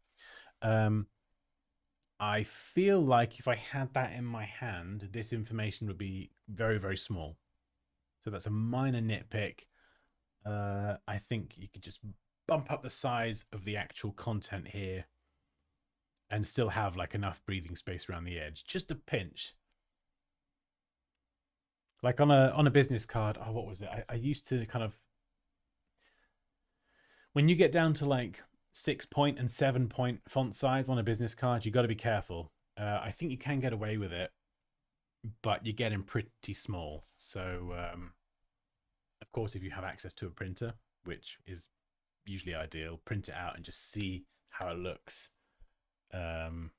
[SPEAKER 1] I feel like if I had that in my hand, this information would be very, very small. So that's a minor nitpick. I think you could just bump up the size of the actual content here and still have like enough breathing space around the edge. Just a pinch. Like on a business card, oh, what was it? I used to kind of, when you get down to like 6-point and 7-point font size on a business card, you got to be careful. I think you can get away with it, but you're getting pretty small. So, of course, if you have access to a printer, which is usually ideal, print it out and just see how it looks in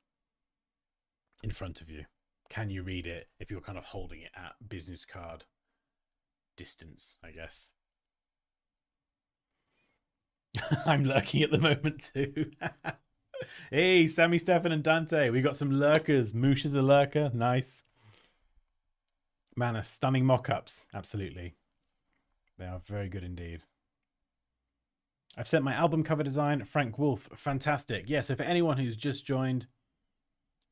[SPEAKER 1] front of you. Can you read it if you're kind of holding it at business card distance, I guess. I'm lurking at the moment too. Hey, Sammy, Stefan, and Dante. We got some lurkers. Moosh is a lurker. Nice. Man, stunning mock-ups. Absolutely. They are very good indeed. I've sent my album cover design, Frank Wolf. Fantastic. Yes, yeah, so for anyone who's just joined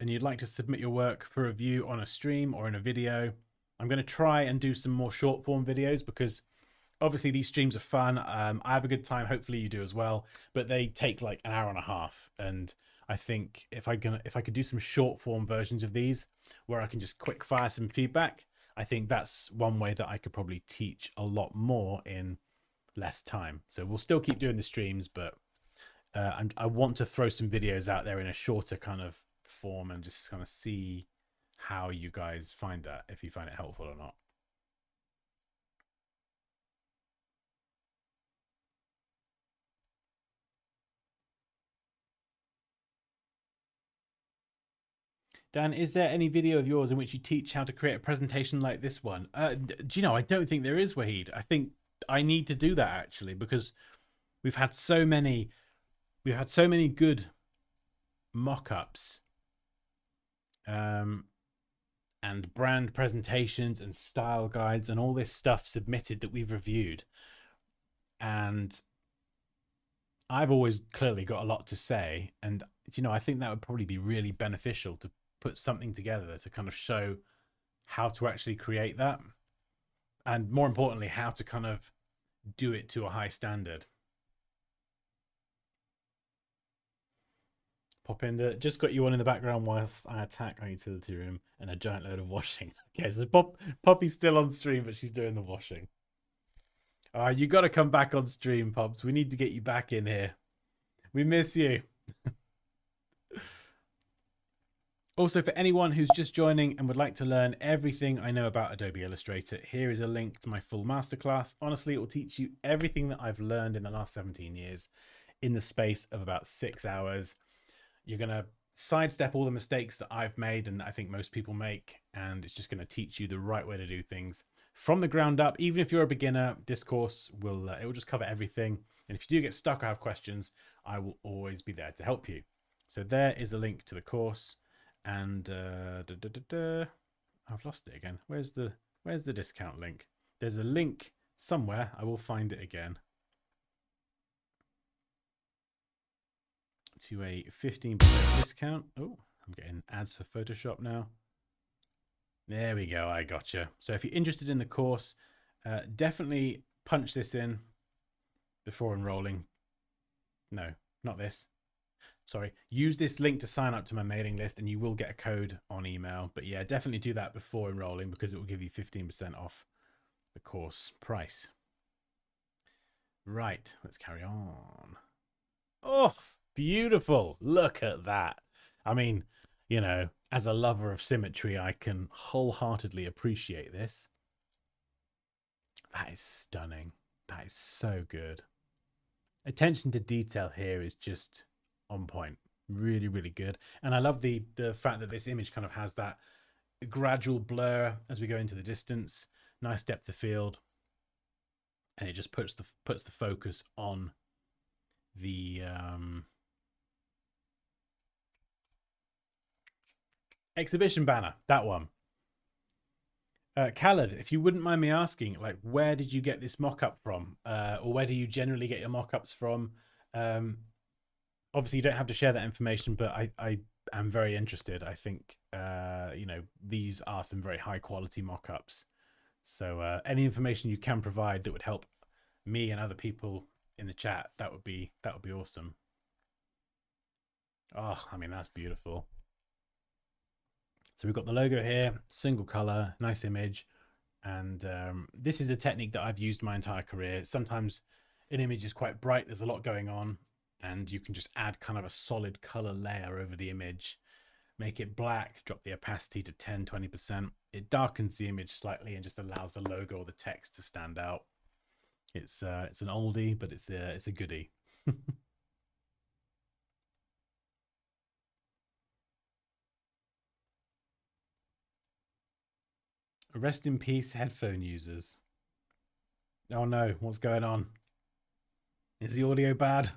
[SPEAKER 1] and you'd like to submit your work for review on a stream or in a video, I'm going to try and do some more short form videos because obviously these streams are fun. I have a good time. Hopefully you do as well, but they take like an hour and a half. And I think if I could do some short form versions of these where I can just quick fire some feedback, I think that's one way that I could probably teach a lot more in less time. So we'll still keep doing the streams, but I want to throw some videos out there in a shorter kind of form and just kind of see how you guys find that, if you find it helpful or not. Dan, is there any video of yours in which you teach how to create a presentation like this one? Do you know, I don't think there is, Wahid. I think I need to do that actually, because we've had so many good mock-ups and brand presentations and style guides and all this stuff submitted that we've reviewed. And I've always clearly got a lot to say. And, you know, I think that would probably be really beneficial to put something together to kind of show how to actually create that. And more importantly, how to kind of do it to a high standard. Pop in the, just got you on in the background whilst I attack our utility room and a giant load of washing. Okay, so Poppy's still on stream, but she's doing the washing. All right, you got to come back on stream, Pops. We need to get you back in here. We miss you. Also, for anyone who's just joining and would like to learn everything I know about Adobe Illustrator, here is a link to my full masterclass. Honestly, it will teach you everything that I've learned in the last 17 years in the space of about 6 hours. You're going to sidestep all the mistakes that I've made and I think most people make, and it's just going to teach you the right way to do things from the ground up. Even if you're a beginner, this course will it will just cover everything. And if you do get stuck or have questions, I will always be there to help you. So there is a link to the course. And I've lost it again. Where's the discount link? There's a link somewhere. I will find it again. To a 15% discount. Oh, I'm getting ads for Photoshop now. There we go. I gotcha. So if you're interested in the course, definitely punch this in before enrolling. No, not this. Sorry, use this link to sign up to my mailing list and you will get a code on email. But yeah, definitely do that before enrolling because it will give you 15% off the course price. Right, let's carry on. Oh, beautiful. Look at that. I mean, you know, as a lover of symmetry, I can wholeheartedly appreciate this. That is stunning. That is so good. Attention to detail here is just on point. Really, really good. And I love the fact that this image kind of has that gradual blur as we go into the distance. Nice depth of field. And it just puts the focus on the exhibition banner, that one. Khaled, if you wouldn't mind me asking, like, where did you get this mock-up from? Or where do you generally get your mock-ups from? Obviously, you don't have to share that information, but I am very interested. I think, you know, these are some very high-quality mock-ups. So any information you can provide that would help me and other people in the chat, that would be awesome. Oh, I mean, that's beautiful. So we've got the logo here, single color, nice image. And this is a technique that I've used my entire career. Sometimes an image is quite bright, there's a lot going on, and you can just add kind of a solid color layer over the image, make it black, drop the opacity to 10, 20%. It darkens the image slightly and just allows the logo or the text to stand out. It's an oldie, but it's a goodie. Rest in peace, headphone users. Oh no, what's going on? Is the audio bad?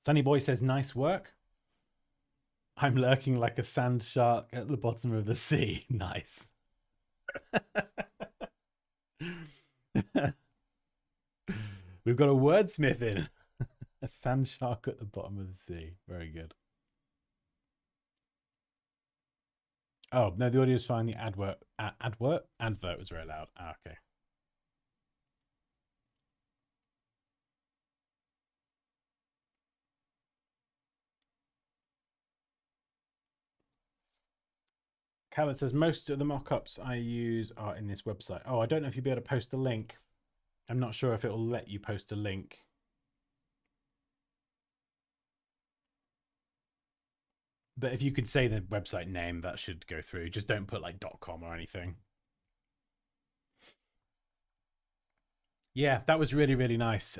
[SPEAKER 1] Sunny Boy says, nice work. I'm lurking like a sand shark at the bottom of the sea. Nice. We've got a wordsmith in. A sand shark at the bottom of the sea. Very good. Oh, no, the audio is fine. The advert was very loud. Ah, okay. Khaled says, most of the mock-ups I use are in this website. Oh, I don't know if you'll be able to post a link. I'm not sure if it will let you post a link. But if you could say the website name, that should go through. Just don't put like .com or anything. Yeah, that was really, really nice.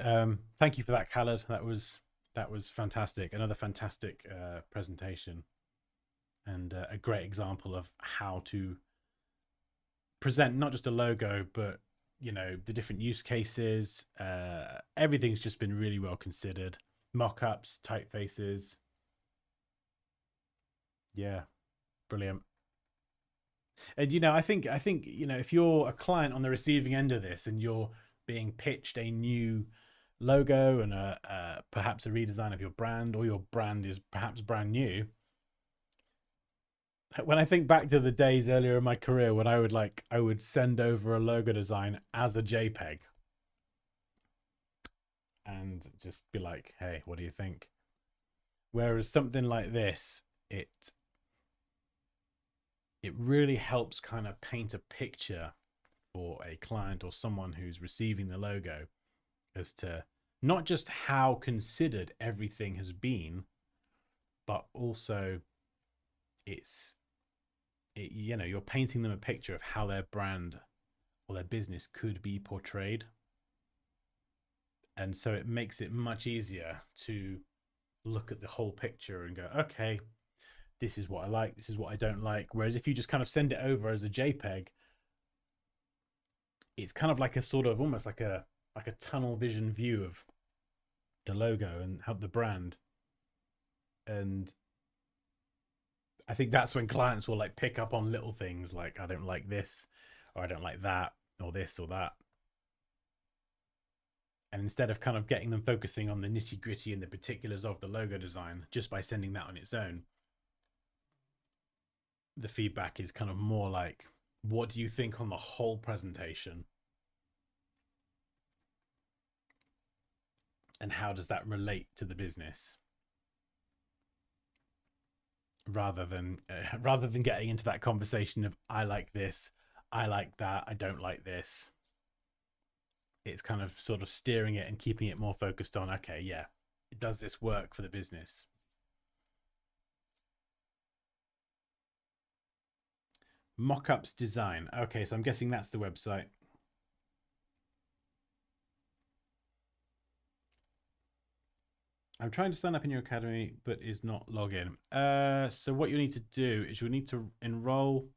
[SPEAKER 1] Thank you for that, Khaled. That was fantastic. Another fantastic presentation, and a great example of how to present not just a logo, but you know, the different use cases. Everything's just been really well considered. Mock-ups, typefaces. Yeah, brilliant. And you know, I think you know, if you're a client on the receiving end of this and you're being pitched a new logo and perhaps a redesign of your brand, or your brand is perhaps brand new. When I think back to the days earlier in my career when I would send over a logo design as a JPEG and just be like, "Hey, what do you think?" Whereas something like this, it really helps kind of paint a picture for a client or someone who's receiving the logo as to not just how considered everything has been, but also you know, you're painting them a picture of how their brand or their business could be portrayed. And so it makes it much easier to look at the whole picture and go, okay, this is what I like, this is what I don't like. Whereas if you just kind of send it over as a JPEG, it's kind of like a sort of almost like a tunnel vision view of the logo and how the brand. And I think that's when clients will like pick up on little things like, I don't like this, or I don't like that, or this or that. And instead of kind of getting them focusing on the nitty gritty and the particulars of the logo design just by sending that on its own, the feedback is kind of more like, what do you think on the whole presentation? And how does that relate to the business? Rather than getting into that conversation of, I like this, I like that, I don't like this. It's kind of sort of steering it and keeping it more focused on, okay, yeah, does this work for the business? Mockups design. Okay, so I'm guessing that's the website. I'm trying to sign up in your academy, but is not log in. So what you need to do is you need to enroll.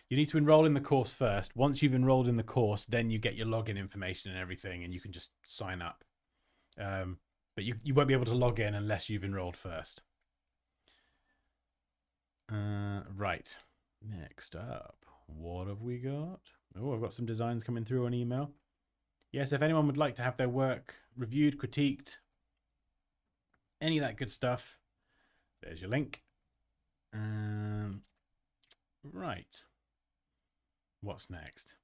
[SPEAKER 1] You need to enroll in the course first. Once you've enrolled in the course, then you get your login information and everything, and you can just sign up. But you won't be able to log in unless you've enrolled first. Right. Next up, what have we got? Oh, I've got some designs coming through on email. Yes, if anyone would like to have their work reviewed, critiqued, any of that good stuff, there's your link. Right. What's next?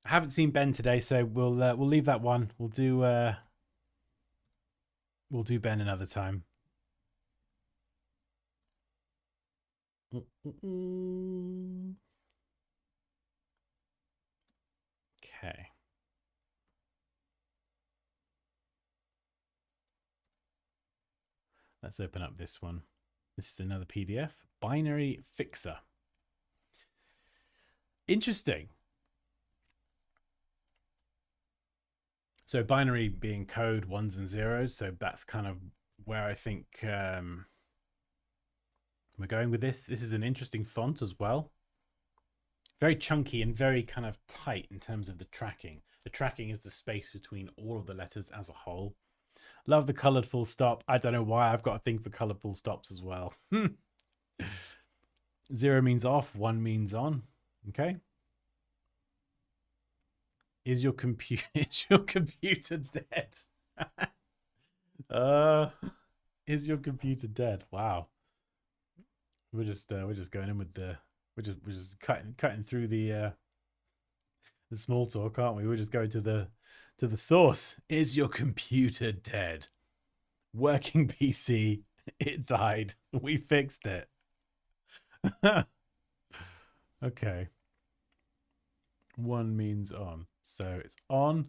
[SPEAKER 1] I haven't seen Ben today, so we'll leave that one. We'll do Ben another time. Okay. Let's open up this one. This is another PDF. Binary fixer. Interesting. So binary being code, ones and zeros. So that's kind of where I think we're going with this. This is an interesting font as well. Very chunky and very kind of tight in terms of the tracking. The tracking is the space between all of the letters as a whole. Love the colored full stop. I don't know why I've got a thing for colored full stops as well. 0 means off, 1 means on. Okay. Is your computer dead? Is your computer dead? Wow. We're just going in with the we're just cutting through the small talk, aren't we? We're just going to the source. Is your computer dead? Working PC. It died. We fixed it. Okay. 1 means on. So it's on,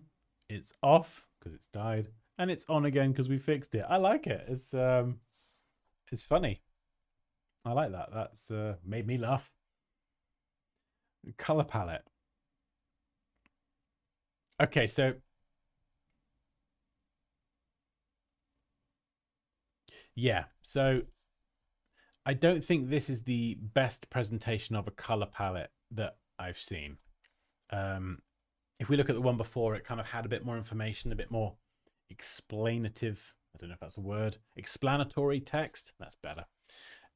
[SPEAKER 1] it's off because it's died, and it's on again because we fixed it. I like it. It's funny. I like that. That's made me laugh. Color palette. Okay, so yeah, so I don't think this is the best presentation of a color palette that I've seen. Um, if we look at the one before, it kind of had a bit more information, a bit more explanative. I don't know if that's a word. Explanatory text. That's better.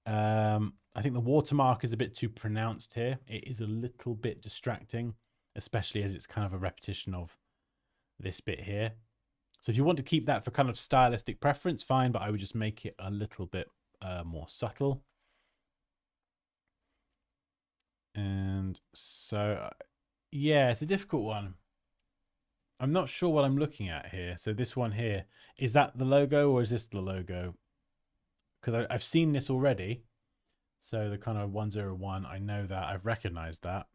[SPEAKER 1] I think the watermark is a bit too pronounced here. It is a little bit distracting, especially as it's kind of a repetition of this bit here. So if you want to keep that for kind of stylistic preference, fine, but I would just make it a little bit more subtle. And so, yeah, it's a difficult one. I'm not sure what I'm looking at here. So this one here, is that the logo or is this the logo? Because I've seen this already. So the kind of 101, I know that. I've recognized that.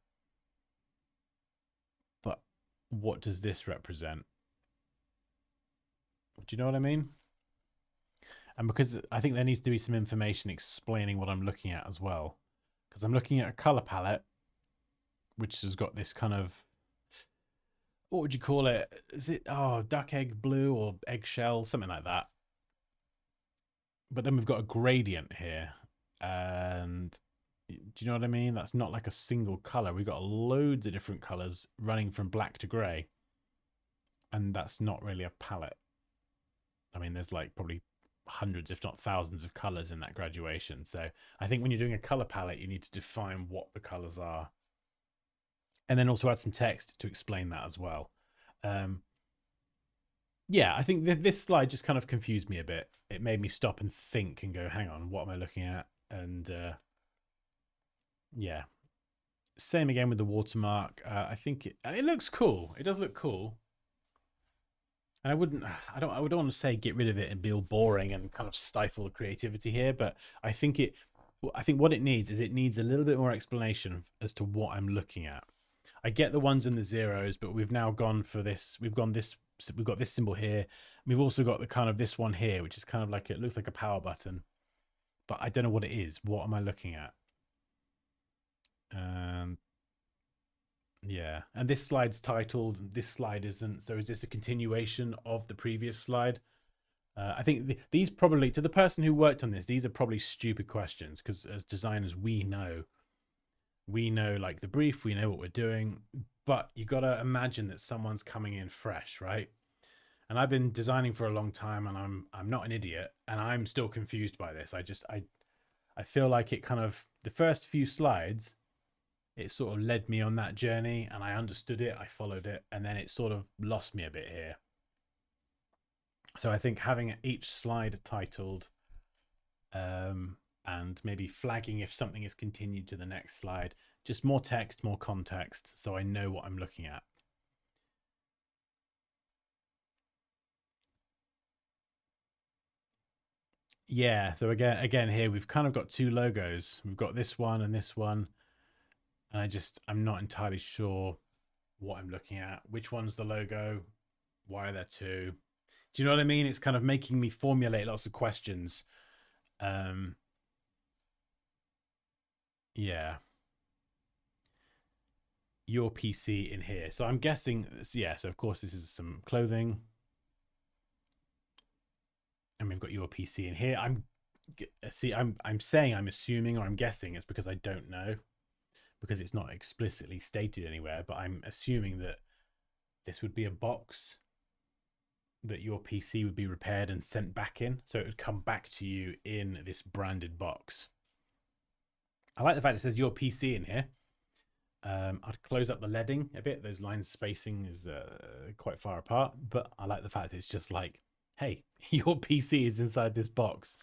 [SPEAKER 1] But what does this represent? Do you know what I mean? And because I think there needs to be some information explaining what I'm looking at as well. Because I'm looking at a color palette, which has got this kind of, what would you call it? Is it, duck egg blue or eggshell, something like that. But then we've got a gradient here. And do you know what I mean? That's not like a single color. We've got loads of different colors running from black to gray. And that's not really a palette. I mean, there's like probably hundreds, if not thousands, of colors in that graduation. So I think when you're doing a color palette, you need to define what the colors are. And then also add some text to explain that as well. Yeah, I think this slide just kind of confused me a bit. It made me stop and think and go, hang on, what am I looking at? And yeah, same again with the watermark. I think it looks cool. It does look cool. And I wouldn't want to say get rid of it and be all boring and kind of stifle the creativity here, but I think what it needs is it needs a little bit more explanation as to what I'm looking at. I get the ones and the zeros, but we've now gone for this. We've got this symbol here. We've also got the kind of this one here, which is kind of like, it looks like a power button, but I don't know what it is. What am I looking at? Yeah, and this slide's titled, this slide isn't, so is this a continuation of the previous slide? I think these probably, to the person who worked on this, these are probably stupid questions, because as designers, we know like the brief, we know what we're doing, but you got to imagine that someone's coming in fresh, right? And I've been designing for a long time, and I'm not an idiot, and I'm still confused by this. I feel like it kind of, the first few slides, it sort of led me on that journey, and I understood it, I followed it, and then it sort of lost me a bit here. So I think having each slide titled and maybe flagging if something is continued to the next slide, just more text, more context, so I know what I'm looking at. Yeah, so again here we've kind of got two logos. We've got this one and this one, and I'm not entirely sure what I'm looking at. Which one's the logo? Why are there two? Do you know what I mean? It's kind of making me formulate lots of questions. Yeah. Your PC in here. So I'm guessing, yeah, so of course this is some clothing. And we've got your PC in here. I'm saying I'm assuming or I'm guessing it's because I don't know, because it's not explicitly stated anywhere, but I'm assuming that this would be a box that your PC would be repaired and sent back in. So it would come back to you in this branded box. I like the fact it says your PC in here. I'd close up the leading a bit. Those lines spacing is quite far apart, but I like the fact that it's just like, hey, your PC is inside this box.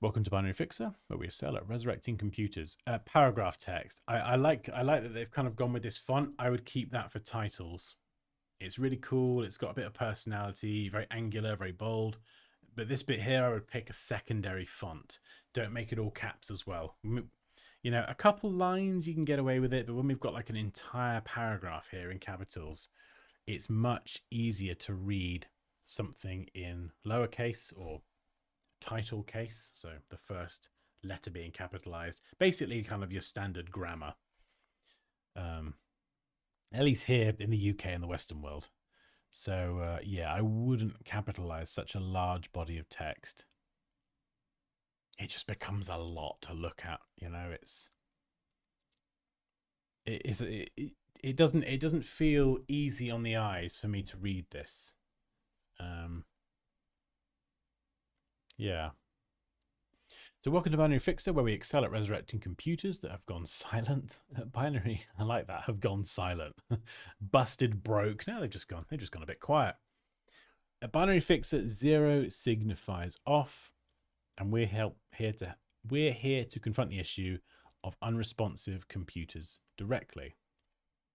[SPEAKER 1] Welcome to Binary Fixer, where we sell at resurrecting computers. Paragraph text. I like that they've kind of gone with this font. I would keep that for titles. It's really cool. It's got a bit of personality, very angular, very bold. But this bit here, I would pick a secondary font. Don't make it all caps as well. You know, a couple lines you can get away with it, but when we've got like an entire paragraph here in capitals, it's much easier to read something in lowercase or title case. So the first letter being capitalized, basically kind of your standard grammar. At least here in the UK and the Western world. So yeah, I wouldn't capitalize such a large body of text. It just becomes a lot to look at, you know. It doesn't feel easy on the eyes for me to read this. Yeah. So welcome to Binary Fixer, where we excel at resurrecting computers that have gone silent. Binary, I like that, have gone silent. Busted, broke. Now they've just gone a bit quiet. At Binary Fixer, 0 signifies off, and we're here to confront the issue of unresponsive computers directly.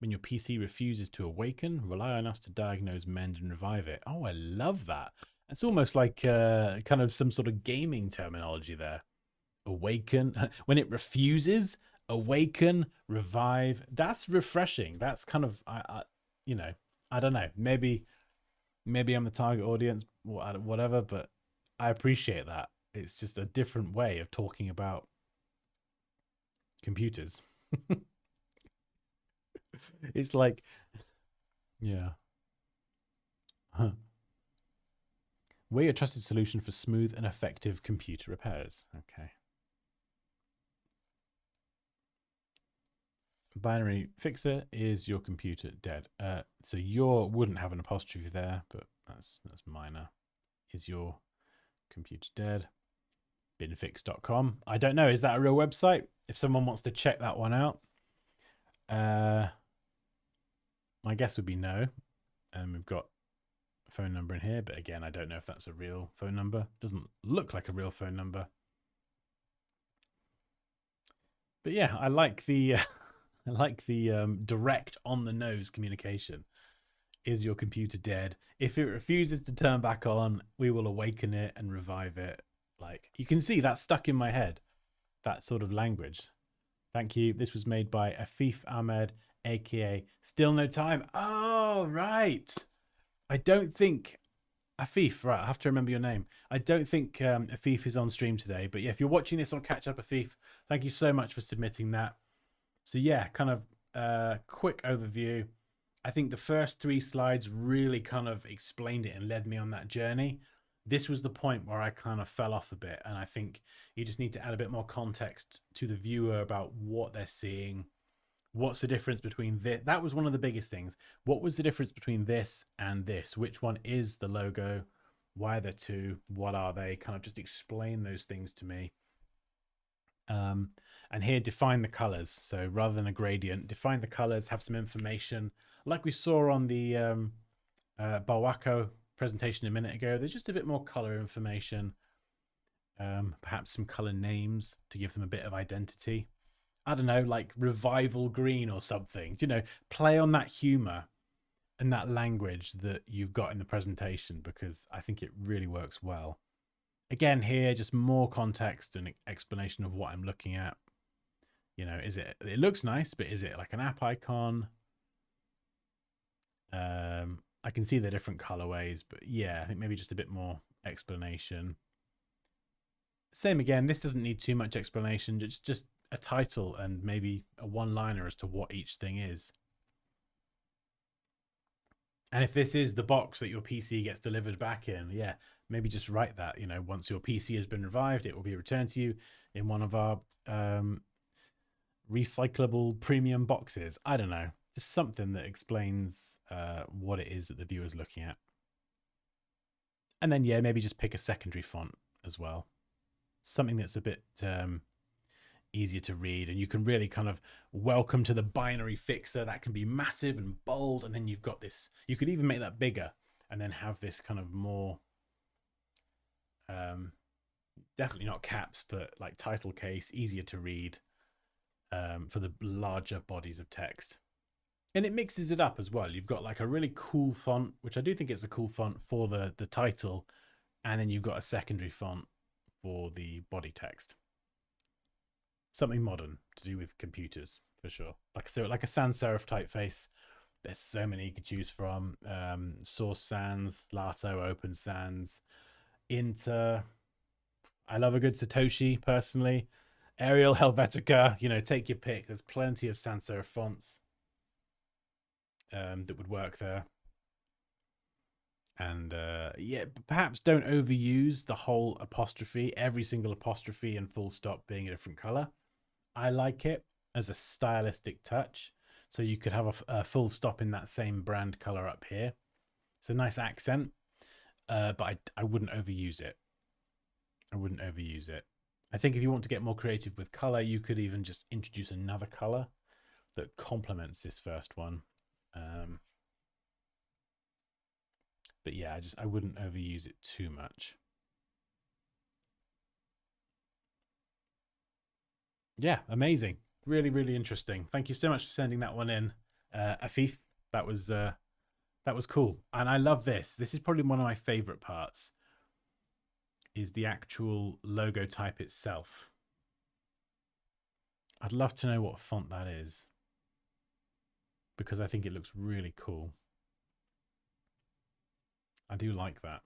[SPEAKER 1] When your PC refuses to awaken, rely on us to diagnose, mend, and revive it. Oh, I love that. It's almost like kind of some sort of gaming terminology there. Awaken. When it refuses, awaken, revive. That's refreshing. That's kind of, you know, I don't know. Maybe I'm the target audience, whatever, but I appreciate that. It's just a different way of talking about computers. It's like, yeah. Huh. We're your trusted solution for smooth and effective computer repairs. Okay. Binary Fixer, is your computer dead? So your wouldn't have an apostrophe there, but that's minor. Is your computer dead? Binfix.com. I don't know. Is that a real website? If someone wants to check that one out, my guess would be no. And we've got a phone number in here, but again, I don't know if that's a real phone number. Doesn't look like a real phone number. But yeah, I like the direct on the nose communication. Is your computer dead? If it refuses to turn back on, we will awaken it and revive it. Like, you can see that's stuck in my head, that sort of language. Thank you. This was made by Afif Ahmed, aka Still No Time. Oh, right. I don't think Afif, right, I have to remember your name. I don't think Afif is on stream today, but yeah, if you're watching this on Catch Up Afif, thank you so much for submitting that. So yeah, kind of quick overview. I think the first 3 slides really kind of explained it and led me on that journey. This was the point where I kind of fell off a bit, and I think you just need to add a bit more context to the viewer about what they're seeing. What's the difference between this? That was one of the biggest things. What was the difference between this and this? Which one is the logo? Why are there 2? What are they? Kind of just explain those things to me. And here, define the colors. So rather than a gradient, define the colors, have some information. Like we saw on the Bako presentation a minute ago, there's just a bit more color information. Perhaps some color names to give them a bit of identity. I don't know, like revival green or something. You know, play on that humor and that language that you've got in the presentation, because I think it really works well. Again, here, just more context and explanation of what I'm looking at. You know, it looks nice, but is it like an app icon? I can see the different colorways, but yeah, I think maybe just a bit more explanation. Same again, this doesn't need too much explanation. It's just a title and maybe a one-liner as to what each thing is. And if this is the box that your PC gets delivered back in, yeah, maybe just write that, you know, once your PC has been revived, it will be returned to you in one of our recyclable premium boxes. I don't know, just something that explains what it is that the viewer's looking at. And then, yeah, maybe just pick a secondary font as well. Something that's a bit easier to read, and you can really kind of welcome to the Binary Fixer. That can be massive and bold, and then you've got this, you could even make that bigger and then have this kind of more definitely not caps, but like title case, easier to read for the larger bodies of text. And it mixes it up as well. You've got like a really cool font, which I do think it's a cool font for the title, and then you've got a secondary font for the body text. Something modern to do with computers for sure. Like a sans serif typeface. There's so many you could choose from. Source Sans, Lato, Open Sans, Inter. I love a good Satoshi personally. Arial Helvetica. You know, take your pick. There's plenty of sans serif fonts. that would work there. And yeah, perhaps don't overuse the whole apostrophe, every single apostrophe and full stop being a different color. I like it as a stylistic touch. So you could have a full stop in that same brand color up here. It's a nice accent, but I wouldn't overuse it. I wouldn't overuse it. I think if you want to get more creative with color, you could even just introduce another color that complements this first one. But yeah, I wouldn't overuse it too much. Yeah, amazing. Really, really interesting. Thank you so much for sending that one in, Afif. That was cool, and I love this. This is probably one of my favorite parts. Is the actual logo type itself. I'd love to know what font that is, because I think it looks really cool. I do like that.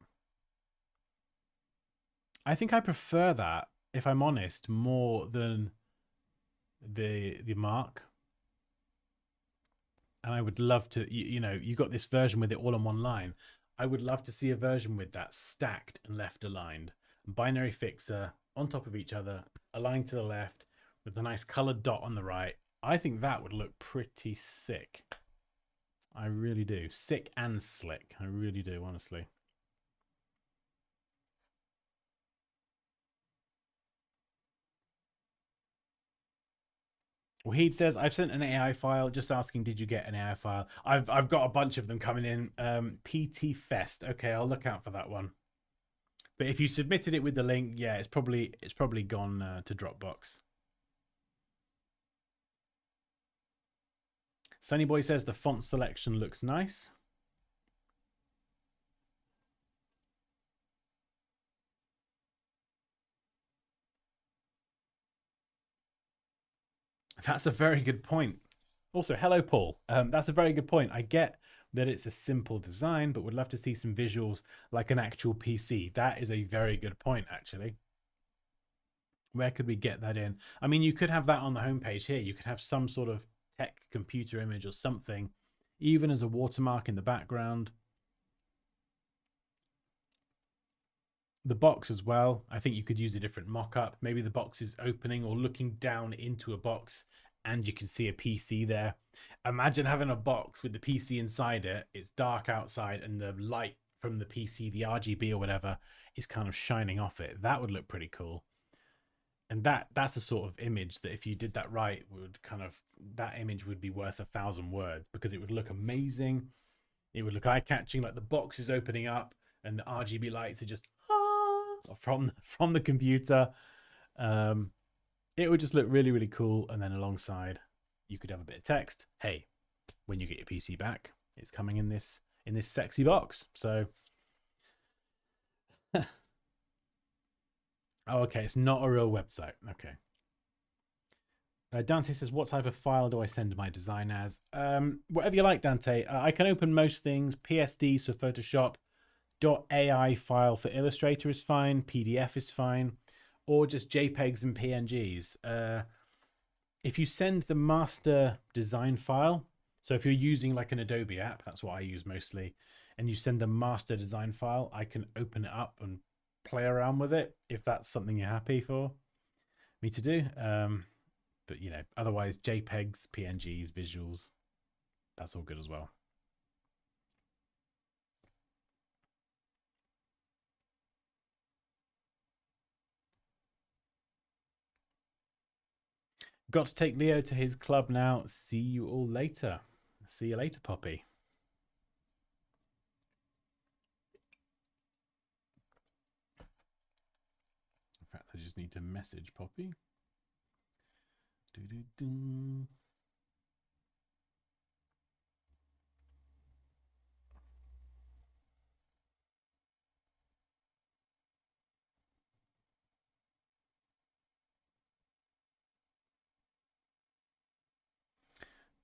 [SPEAKER 1] I think I prefer that, if I'm honest, more than the mark. And I would love to, you know, you got this version with it all on one line. I would love to see a version with that stacked and left aligned. Binary fixer on top of each other, aligned to the left with a nice colored dot on the right. I think that would look pretty sick. I really do. Sick and slick. I really do, honestly. Wahid says, I've sent an AI file, just asking, did you get an AI file? I've got a bunch of them coming in. PT Fest. Okay, I'll look out for that one. But if you submitted it with the link, yeah, it's probably gone to Dropbox. Sunny Boy says the font selection looks nice. That's a very good point. Also, hello, Paul. That's a very good point. I get that it's a simple design, but would love to see some visuals like an actual PC. That is a very good point, actually. Where could we get that in? I mean, you could have that on the homepage here. You could have some sort of tech computer image or something, even as a watermark in the background. The box as well. I think you could use a different mock-up. Maybe the box is opening or looking down into a box and you can see a PC there. Imagine having a box with the PC inside it. It's dark outside and the light from the PC, the RGB or whatever, is kind of shining off it. That would look pretty cool. And that's a sort of image that if you did that right, would kind of, that image would be worth 1,000 words, because it would look amazing. It would look eye-catching, like the box is opening up and the RGB lights are just from the computer. It would just look really, really cool. And then alongside, you could have a bit of text. Hey, when you get your PC back, it's coming in this sexy box. So, oh, okay, it's not a real website. Okay. Dante says, what type of file do I send my design as? Whatever you like, Dante. I can open most things. PSD, so Photoshop. .ai file for Illustrator is fine. PDF is fine. Or just JPEGs and PNGs. If you send the master design file, so if you're using like an Adobe app, that's what I use mostly, and you send the master design file, I can open it up and play around with it if that's something you're happy for me to do. But, you know, otherwise JPEGs, PNGs, visuals, that's all good as well. Got to take Leo to his club now. See you all later. See you later, Poppy. In fact, I just need to message Poppy. Do-do-do.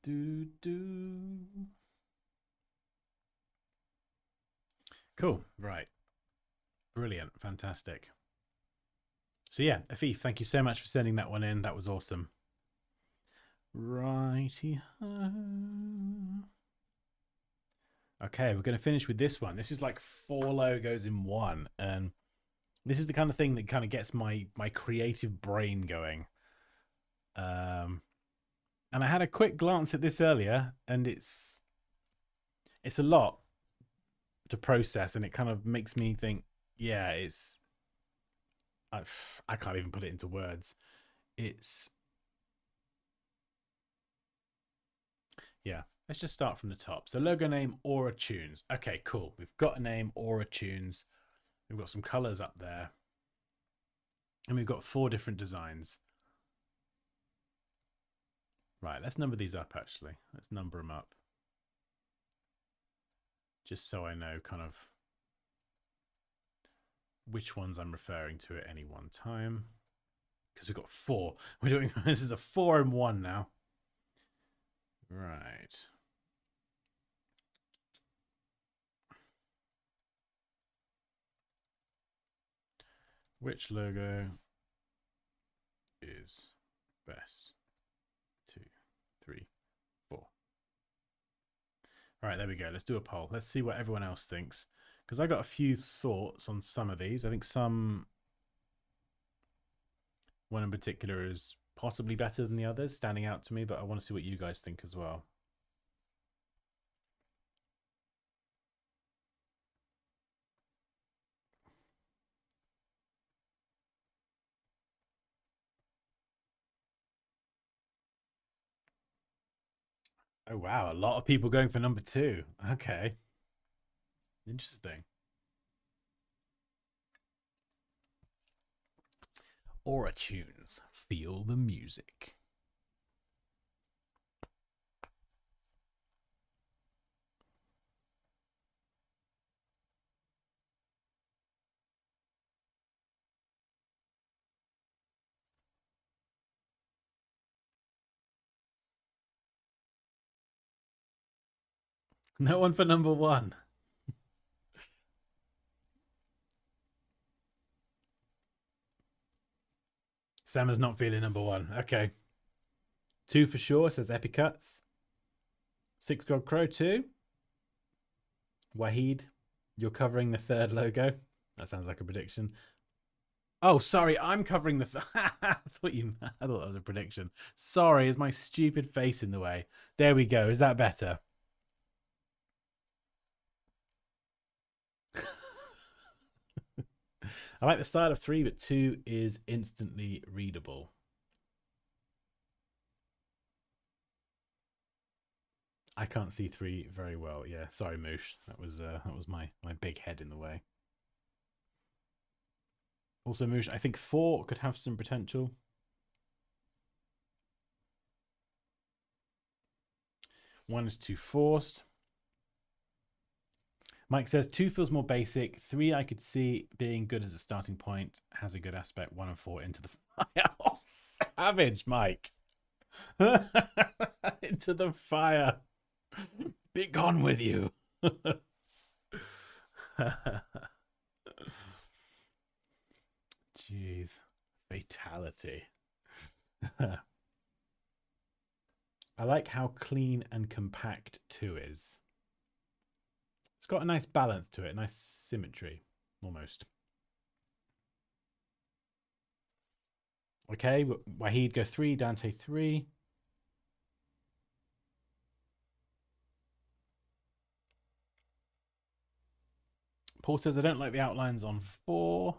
[SPEAKER 1] Do-do. Cool. Right. Brilliant. Fantastic. So yeah, Afif, thank you so much for sending that one in. That was awesome. Righty-ho. Okay, we're going to finish with this one. This is like 4 logos in one, and this is the kind of thing that kind of gets my creative brain going. And I had a quick glance at this earlier, and it's a lot to process, and it kind of makes me think, yeah, I can't even put it into words. Yeah, let's just start from the top. So logo name, Aura Tunes. Okay, cool. We've got a name, Aura Tunes. We've got some colors up there. And we've got 4 different designs. Right, let's number these up, actually. Let's number them up. Just so I know kind of which ones I'm referring to at any one time. Because we've got 4. We're doing, this is a 4 in 1 now. Right. Which logo is best? 2, 3, 4. All right, there we go. Let's do a poll. Let's see what everyone else thinks. Because I got a few thoughts on some of these. I think one in particular is possibly better than the others, standing out to me, but I want to see what you guys think as well. Oh, wow. A lot of people going for number 2. Okay. Interesting. Aura Tunes. Feel the music. No one for number 1. Sama's not feeling number 1. Okay. 2 for sure, says Epicuts. 6 God Crow 2. Wahid, you're covering the 3rd logo. That sounds like a prediction. Oh, sorry, I'm covering the... I thought that was a prediction. Sorry, is my stupid face in the way? There we go. Is that better? I like the style of 3, but 2 is instantly readable. I can't see 3 very well. Yeah, sorry, Moosh. That was my big head in the way. Also, Moosh, I think 4 could have some potential. One is too forced. Mike says 2 feels more basic. 3 I could see being good as a starting point. Has a good aspect. 1 and 4 into the fire. Oh, savage, Mike. Into the fire. Be gone with you. Jeez. Fatality. I like how clean and compact 2 is. It's got a nice balance to it, nice symmetry, almost. Okay, Wahid go 3, Dante 3. Paul says, I don't like the outlines on 4.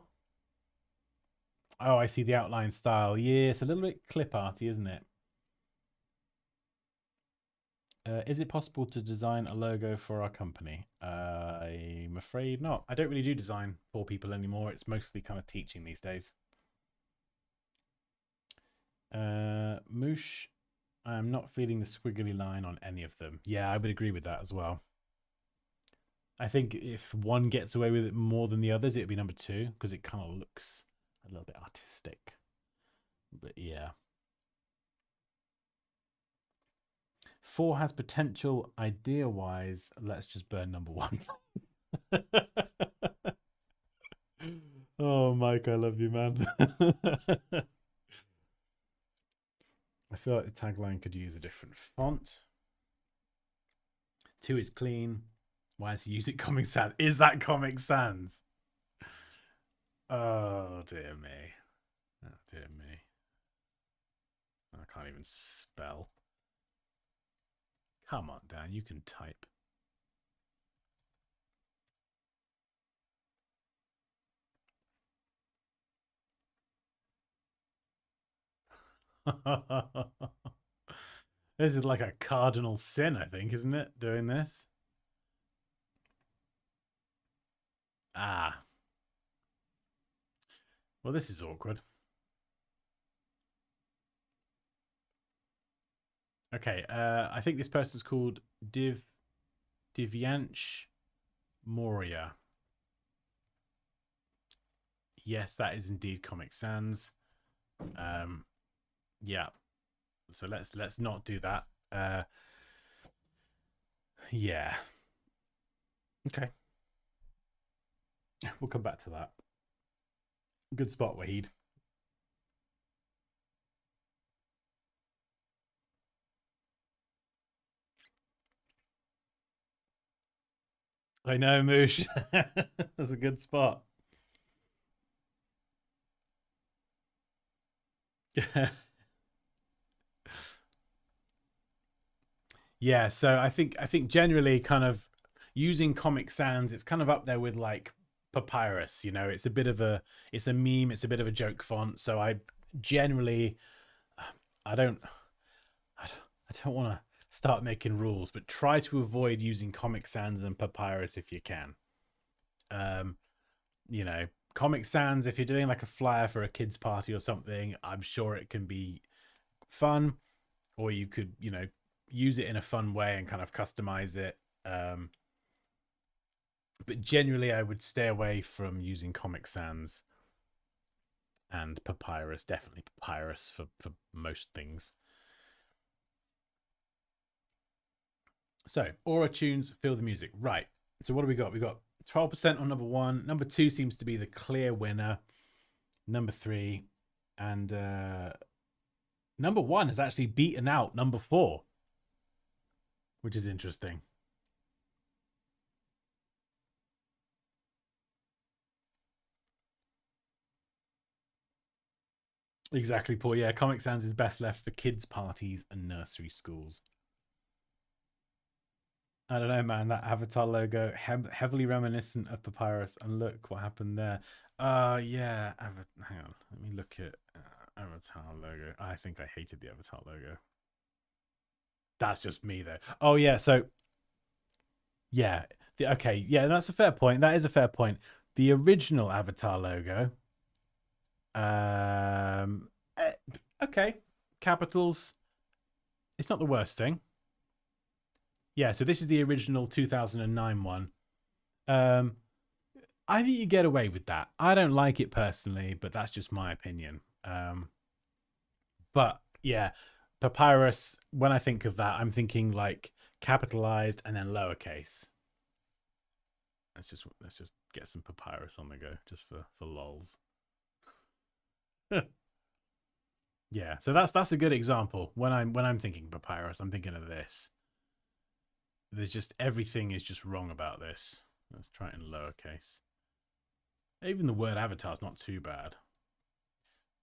[SPEAKER 1] Oh, I see the outline style. Yeah, it's a little bit clip arty, isn't it? Is it possible to design a logo for our company? I'm afraid not. I don't really do design for people anymore. It's mostly kind of teaching these days. Moosh, I'm not feeling the squiggly line on any of them. Yeah, I would agree with that as well. I think if one gets away with it more than the others, it'd be number 2 because it kind of looks a little bit artistic. But yeah. 4 has potential idea-wise. Let's just burn number 1. Oh, Mike, I love you, man. I feel like the tagline could use a different font. 2 is clean. Why is he using Comic Sans? Is that Comic Sans? Oh dear me. Oh dear me. I can't even spell. Come on, Dan, you can type. This is like a cardinal sin, I think, isn't it? Doing this. Ah. Well, this is awkward. Okay, I think this person's called Divyansh Moria. Yes, that is indeed Comic Sans. Yeah. So let's not do that. Yeah. Okay. We'll come back to that. Good spot, Wahid. I know, Moosh. That's a good spot. Yeah, so I think generally kind of using Comic Sans, it's kind of up there with like Papyrus, you know, it's a meme, it's a bit of a joke font. So I generally I don't want to start making rules, but try to avoid using Comic Sans and Papyrus if you can. You know, Comic Sans, if you're doing like a flyer for a kid's party or something, I'm sure it can be fun, or you could, you know, use it in a fun way and kind of customize it. But generally, I would stay away from using Comic Sans and Papyrus. Definitely Papyrus for most things. So, Aura Tunes, Feel the Music. Right. So what do we got? We got 12% on number 1. Number 2 seems to be the clear winner. Number 3. And number 1 has actually beaten out number 4, which is interesting. Exactly, Paul. Yeah, Comic Sans is best left for kids' parties and nursery schools. I don't know, man. That Avatar logo, heavily reminiscent of Papyrus. And look what happened there. Yeah. Hang on. Let me look at Avatar logo. I think I hated the Avatar logo. That's just me, though. Oh, yeah. So, yeah. Okay. Yeah, that's a fair point. That is a fair point. The original Avatar logo. Okay. Capitals. It's not the worst thing. Yeah, so this is the original 2009 one. I think you get away with that. I don't like it personally, but that's just my opinion. But yeah, Papyrus, when I think of that, I'm thinking like capitalized and then lowercase. Let's just get some Papyrus on the go just for lols. Yeah, so that's a good example. When I'm thinking Papyrus, I'm thinking of this. There's just everything is just wrong about this. Let's try it in lowercase. Even the word avatar is not too bad.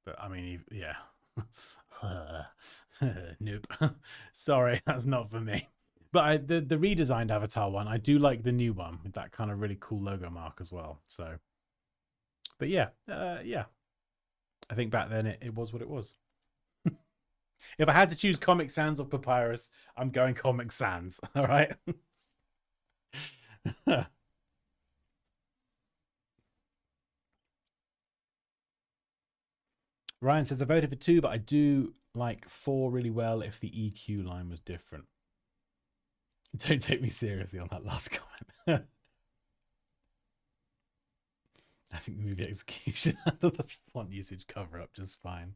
[SPEAKER 1] But I mean, yeah. Nope. Sorry, that's not for me. But the redesigned avatar one, I do like the new one with that kind of really cool logo mark as well. So, but yeah, yeah. I think back then it was what it was. If I had to choose Comic Sans or Papyrus, I'm going Comic Sans. All right. Ryan says I voted for 2, but I do like 4 really well if the EQ line was different. Don't take me seriously on that last comment. I think the movie execution under the font usage cover up just fine.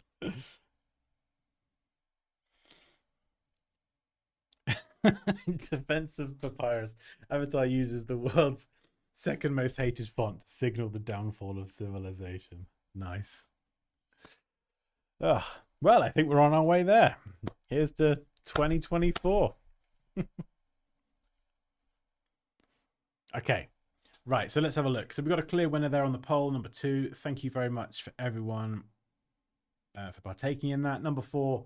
[SPEAKER 1] In defense of Papyrus, Avatar uses the world's second most hated font to signal the downfall of civilization. Nice. Oh, well, I think we're on our way there. Here's to 2024. Okay. Right, so let's have a look. So we've got a clear winner there on the poll, number 2. Thank you very much for everyone for partaking in that. Number 4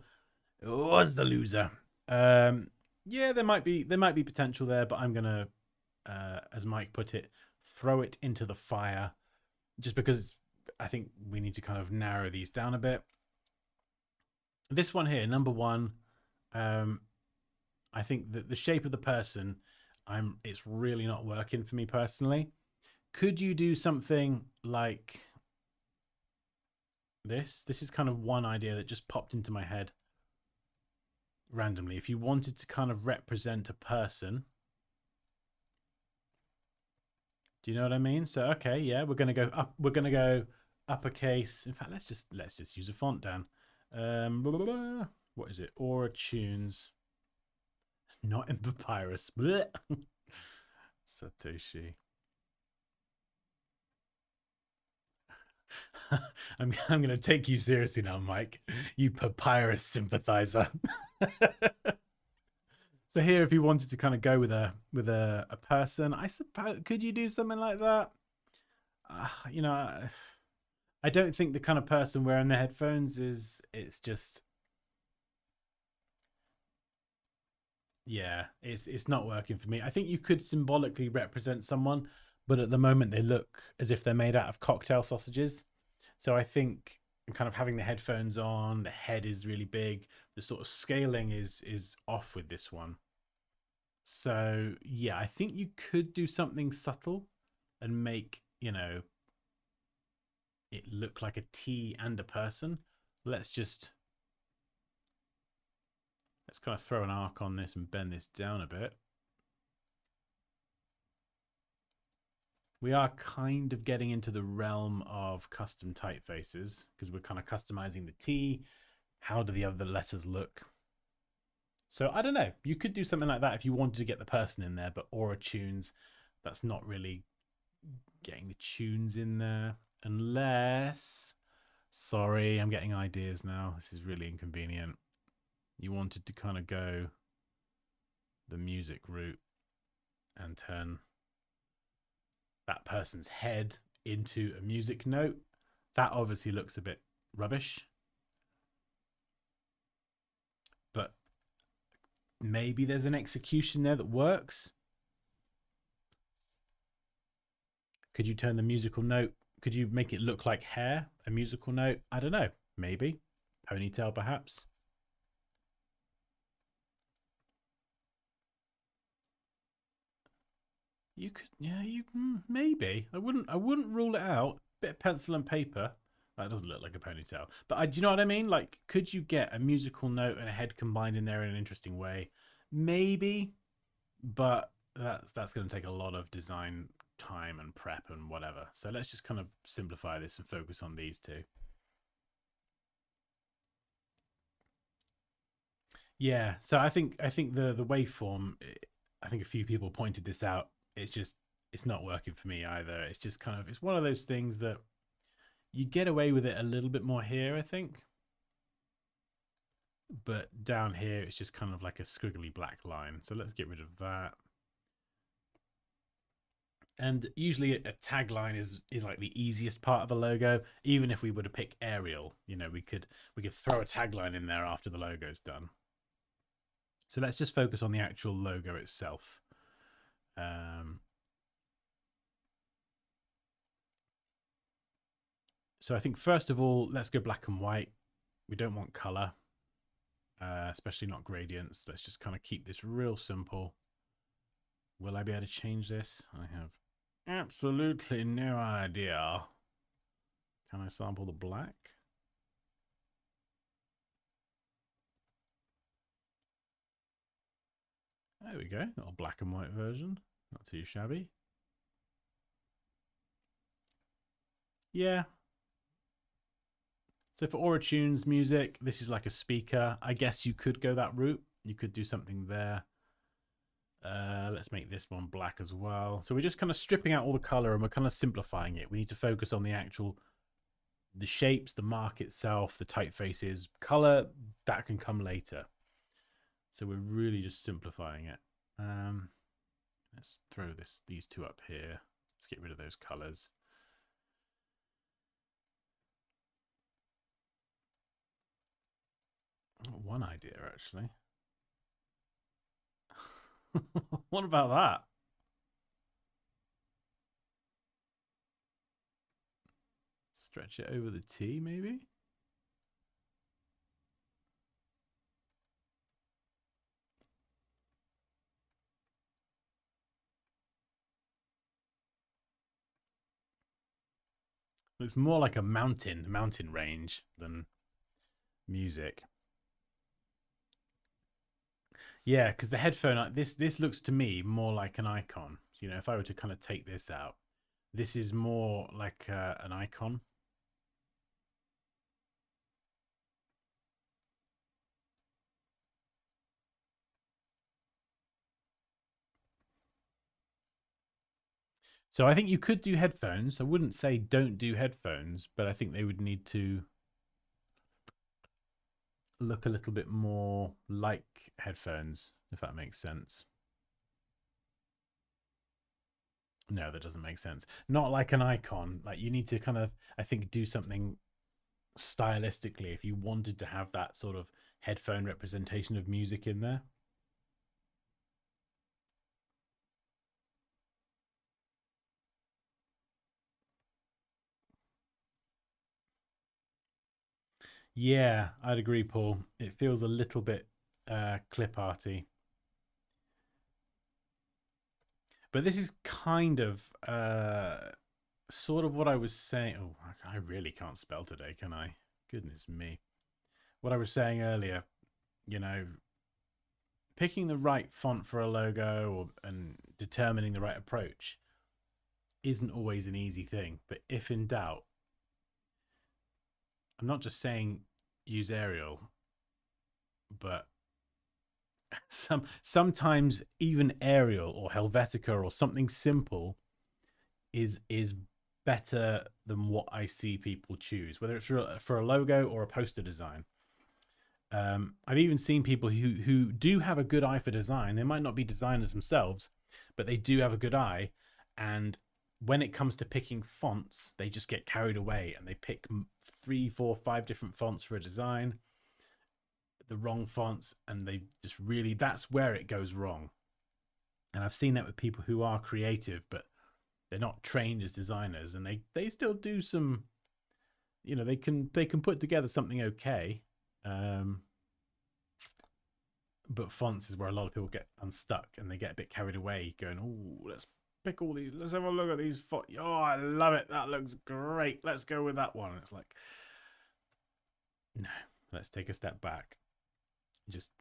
[SPEAKER 1] was the loser. Yeah, there might be potential there, but I'm gonna, as Mike put it, throw it into the fire, just because I think we need to kind of narrow these down a bit. This one here, number 1, I think that the shape of the person, it's really not working for me personally. Could you do something like this? This is kind of one idea that just popped into my head randomly. If you wanted to kind of represent a person, do you know what I mean? So okay, yeah, we're gonna go up. We're gonna go uppercase. In fact, let's just use a font down. Blah, blah, blah. What is it? Aura Tunes. Not in Papyrus. Satoshi. I'm going to take you seriously now, Mike. You Papyrus sympathizer. So here, if you wanted to kind of go with a person, I suppose, could you do something like that? You know, I don't think the kind of person wearing the headphones is. It's just, yeah, it's not working for me. I think you could symbolically represent someone, but at the moment they look as if they're made out of cocktail sausages. So I think kind of having the headphones on, the head is really big, the sort of scaling is off with this one. So yeah, I think you could do something subtle and make, you know, it look like a T and a person. Let's kind of throw an arc on this and bend this down a bit. We are kind of getting into the realm of custom typefaces because we're kind of customizing the T. How do the other letters look? So I don't know. You could do something like that if you wanted to get the person in there, but Aura Tunes, that's not really getting the tunes in there. Unless, sorry, I'm getting ideas now. This is really inconvenient. You wanted to kind of go the music route and turn that person's head into a music note. That obviously looks a bit rubbish. But maybe there's an execution there that works. Could you turn the musical note? Could you make it look like hair, a musical note? I don't know. Maybe. Ponytail, perhaps. You could, yeah, maybe. I wouldn't rule it out. Bit of pencil and paper. That doesn't look like a ponytail. But do you know what I mean? Like, could you get a musical note and a head combined in there in an interesting way? Maybe, but that's going to take a lot of design time and prep and whatever. So let's just kind of simplify this and focus on these two. Yeah. So I think the waveform. I think a few people pointed this out. It's not working for me either. It's just kind of, it's one of those things that you get away with it a little bit more here, I think. But down here, it's just kind of like a squiggly black line. So let's get rid of that. And usually a tagline is like the easiest part of a logo. Even if we were to pick Arial, you know, we could throw a tagline in there after the logo's done. So let's just focus on the actual logo itself. So I think first of all, let's go black and white. We don't want color, especially not gradients. Let's just kind of keep this real simple. Will I be able to change this? I have absolutely no idea. Can I sample the black? There we go, little black and white version. Not too shabby. Yeah. So for Aura Tunes music, this is like a speaker. I guess you could go that route. You could do something there. Let's make this one black as well. So we're just kind of stripping out all the color and we're kind of simplifying it. We need to focus on the shapes, the mark itself, the typefaces. Color, that can come later. So we're really just simplifying it. Let's throw these two up here. Let's get rid of those colors. One idea, actually. What about that? Stretch it over the T, maybe? Looks more like a mountain range than music. Yeah, because the headphone, this looks to me more like an icon. You know, if I were to kind of take this out, this is more like an icon. So I think you could do headphones. I wouldn't say don't do headphones, but I think they would need to look a little bit more like headphones, if that makes sense. No, that doesn't make sense. Not like an icon. Like you need to kind of, I think, do something stylistically if you wanted to have that sort of headphone representation of music in there. Yeah, I'd agree, Paul. It feels a little bit clip arty. But this is kind of sort of what I was saying. Oh, I really can't spell today, can I? Goodness me. What I was saying earlier, you know, picking the right font for a logo and determining the right approach isn't always an easy thing. But if in doubt, I'm not just saying use Arial, but sometimes even Arial or Helvetica or something simple is better than what I see people choose, whether it's for a logo or a poster design. I've even seen people who do have a good eye for design. They might not be designers themselves, but they do have a good eye. And when it comes to picking fonts, they just get carried away and they pick 3, 4, 5 different fonts for a design, the wrong fonts, and they just really, that's where it goes wrong. And I've seen that with people who are creative, but they're not trained as designers, and they still do some, you know, they can put together something okay. But fonts is where a lot of people get unstuck and they get a bit carried away going, oh, let's pick all these, let's have a look at these fonts. Oh, I love it, that looks great, let's go with that one. It's like, no, let's take a step back. Just,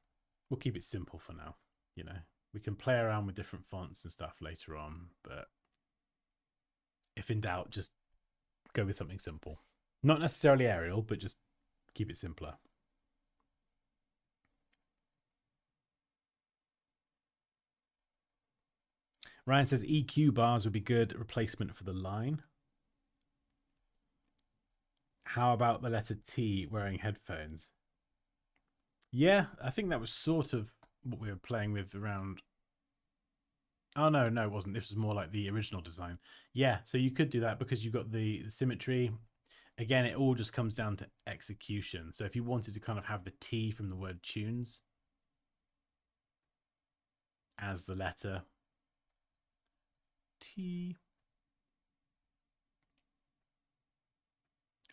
[SPEAKER 1] we'll keep it simple for now. You know, we can play around with different fonts and stuff later on, but if in doubt, just go with something simple. Not necessarily Arial, but just keep it simpler. Ryan says EQ bars would be good replacement for the line. How about the letter T wearing headphones? Yeah, I think that was sort of what we were playing with around. Oh, no, it wasn't. This was more like the original design. Yeah, so you could do that because you've got the symmetry. Again, it all just comes down to execution. So if you wanted to kind of have the T from the word tunes as the letter T,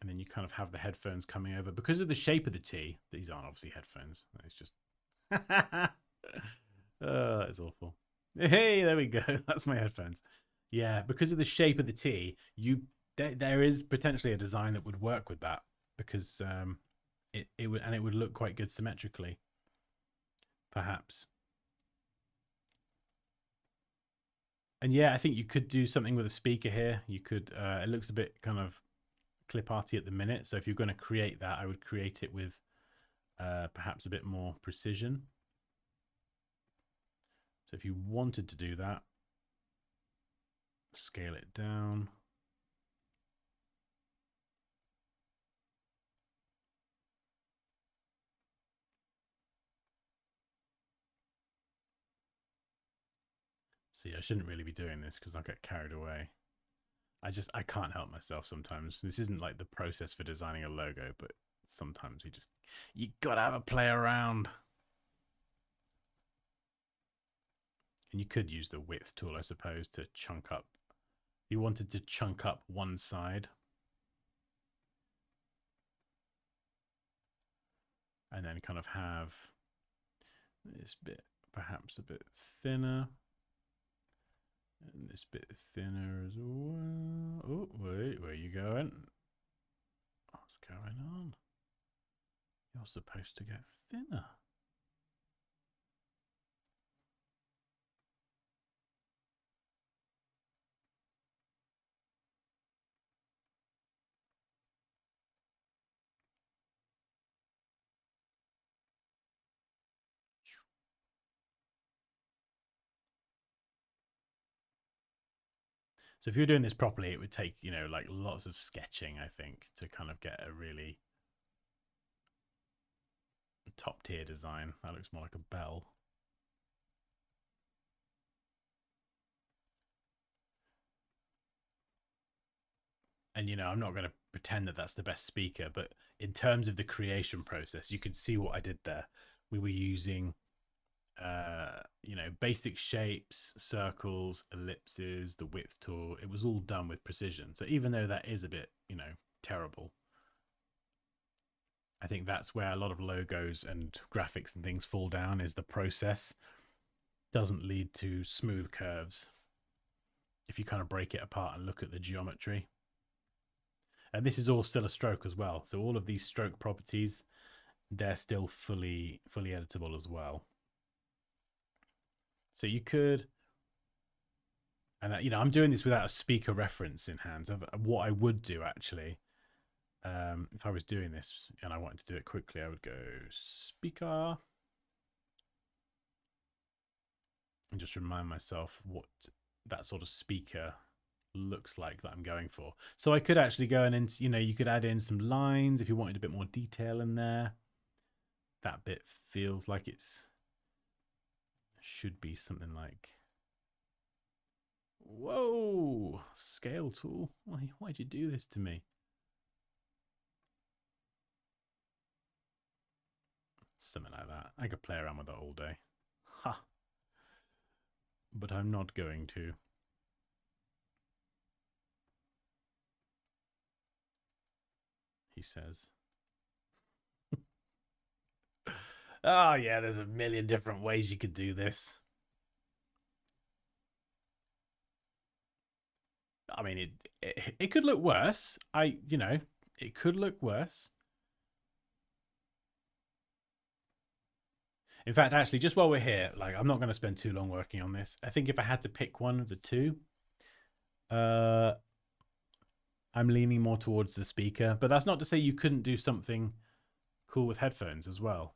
[SPEAKER 1] and then you kind of have the headphones coming over because of the shape of the T. These aren't obviously headphones. It's just, oh, that is awful. Hey, there we go. That's my headphones. Yeah, because of the shape of the T, there is potentially a design that would work with that because it would look quite good symmetrically, perhaps. And yeah, I think you could do something with a speaker here. You could. It looks a bit kind of clip arty at the minute. So if you're going to create that, I would create it with perhaps a bit more precision. So if you wanted to do that, scale it down. See, I shouldn't really be doing this because I'll get carried away. I can't help myself sometimes. This isn't like the process for designing a logo, but sometimes you gotta have a play around. And you could use the width tool, I suppose, to chunk up. If you wanted to chunk up one side and then kind of have this bit perhaps a bit thinner and this bit thinner as well. Oh, wait, where are you going? What's going on? You're supposed to get thinner. So if you're doing this properly, it would take, you know, like lots of sketching, I think, to kind of get a really top tier design. That looks more like a bell. And, you know, I'm not going to pretend that that's the best speaker, but in terms of the creation process, you could see what I did there. We were using, you know, basic shapes, circles, ellipses, the width tool. It was all done with precision. So even though that is a bit, you know, terrible, I think that's where a lot of logos and graphics and things fall down, is the process doesn't lead to smooth curves if you kind of break it apart and look at the geometry. And this is all still a stroke as well. So all of these stroke properties, they're still fully editable as well. So you could, and you know, I'm doing this without a speaker reference in hand. So what I would do actually, if I was doing this and I wanted to do it quickly, I would go speaker and just remind myself what that sort of speaker looks like that I'm going for. So I could actually go and, you know, you could add in some lines if you wanted a bit more detail in there. That bit feels like it's should be something like, whoa, scale tool. Why'd you do this to me? Something like that. I could play around with that all day. Ha. But I'm not going to. He says. Oh, yeah, there's a million different ways you could do this. I mean, it could look worse. You know, it could look worse. In fact, actually, just while we're here, like, I'm not going to spend too long working on this. I think if I had to pick one of the two, I'm leaning more towards the speaker. But that's not to say you couldn't do something cool with headphones as well.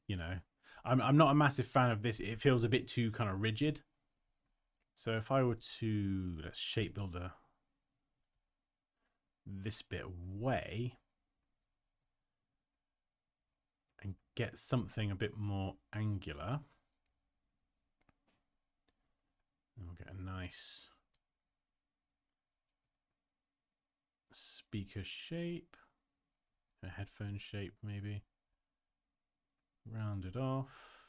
[SPEAKER 1] You know, I'm not a massive fan of this. It feels a bit too kind of rigid. So if I were to, let's shape builder this bit away and get something a bit more angular, and we'll get a nice speaker shape, a headphone shape maybe. Round it off.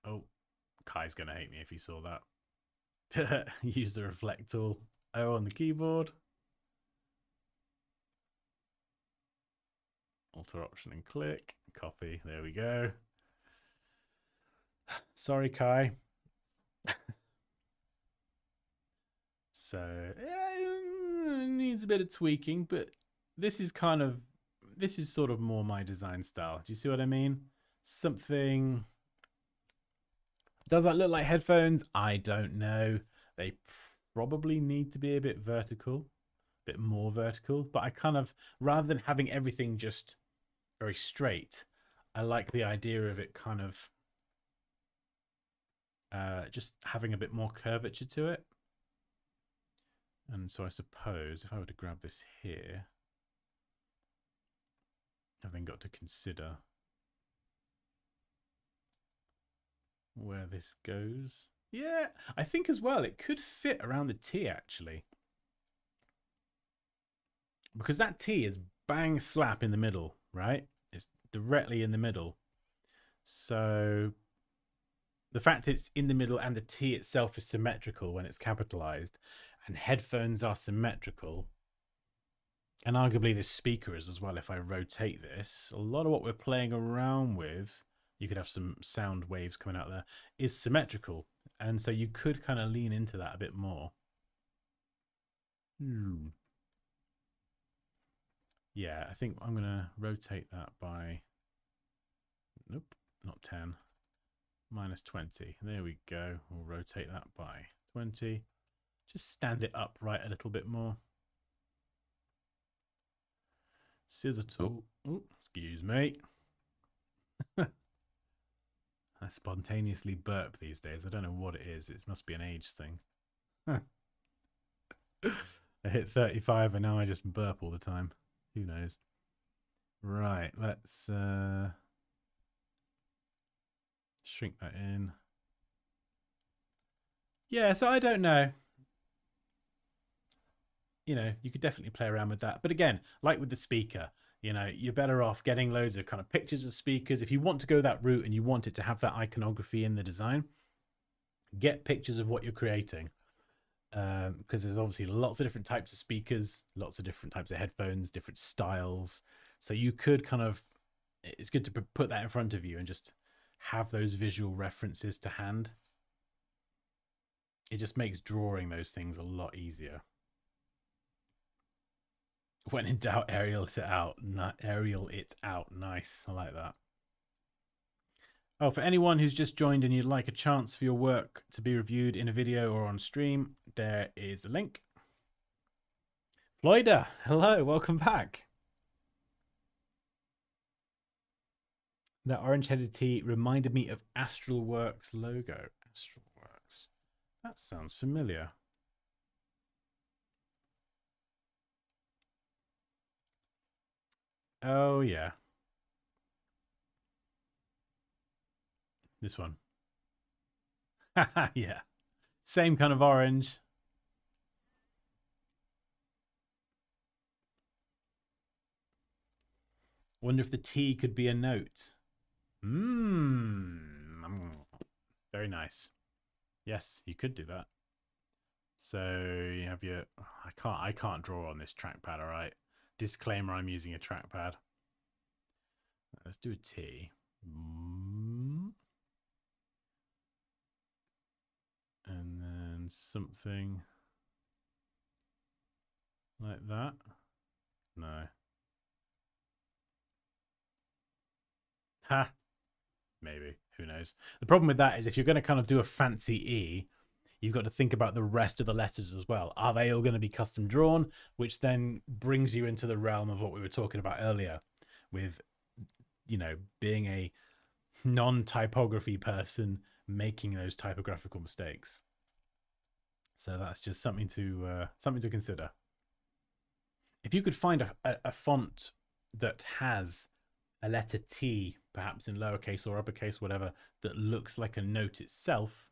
[SPEAKER 1] Oh, Kai's gonna hate me if he saw that. Use the reflect tool. O on the keyboard. Alter option and click. Copy. There we go. Sorry, Kai. So it needs a bit of tweaking, but this is sort of more my design style. Do you see what I mean? Something. Does that look like headphones? I don't know. They probably need to be a bit vertical, a bit more vertical. But I kind of, rather than having everything just very straight, I like the idea of it kind of just having a bit more curvature to it. And so I suppose if I were to grab this here, I've then got to consider where this goes. Yeah, I think as well it could fit around the T actually. Because that T is bang slap in the middle, right? It's directly in the middle. So the fact it's in the middle and the T itself is symmetrical when it's capitalized, and headphones are symmetrical, and arguably this speaker is as well. If I rotate this, a lot of what we're playing around with, you could have some sound waves coming out there, is symmetrical. And so you could kind of lean into that a bit more. Yeah, I think I'm going to rotate that by, nope, not 10, minus 20. There we go. We'll rotate that by 20. Just stand it upright a little bit more. Scissor tool. Oh, excuse me. I spontaneously burp these days. I don't know what it is. It must be an age thing. I hit 35 and now I just burp all the time. Who knows? Right, let's shrink that in. Yeah, so I don't know. You know, you could definitely play around with that. But again, like with the speaker, you know, you're better off getting loads of kind of pictures of speakers. If you want to go that route and you want it to have that iconography in the design, get pictures of what you're creating. Because there's obviously lots of different types of speakers, lots of different types of headphones, different styles. So you could kind of, it's good to put that in front of you and just have those visual references to hand. It just makes drawing those things a lot easier. When in doubt, aerial it out. Aerial it out. Nice. I like that. Oh, for anyone who's just joined and you'd like a chance for your work to be reviewed in a video or on stream, there is a link. Floyda, hello, welcome back. That orange-headed T reminded me of Astralworks logo. Astralworks. That sounds familiar. Oh, yeah. This one. Yeah. Same kind of orange. Wonder if the T could be a note. Very nice. Yes, you could do that. So you have your, I can't draw on this trackpad, all right? Disclaimer, I'm using a trackpad. Let's do a T. And then something like that. No. Ha! Maybe. Who knows? The problem with that is if you're going to kind of do a fancy E, you've got to think about the rest of the letters as well. Are they all going to be custom drawn? Which then brings you into the realm of what we were talking about earlier with, you know, being a non-typography person making those typographical mistakes. So that's just something to consider. If you could find a font that has a letter T, perhaps in lowercase or uppercase, whatever, that looks like a note itself,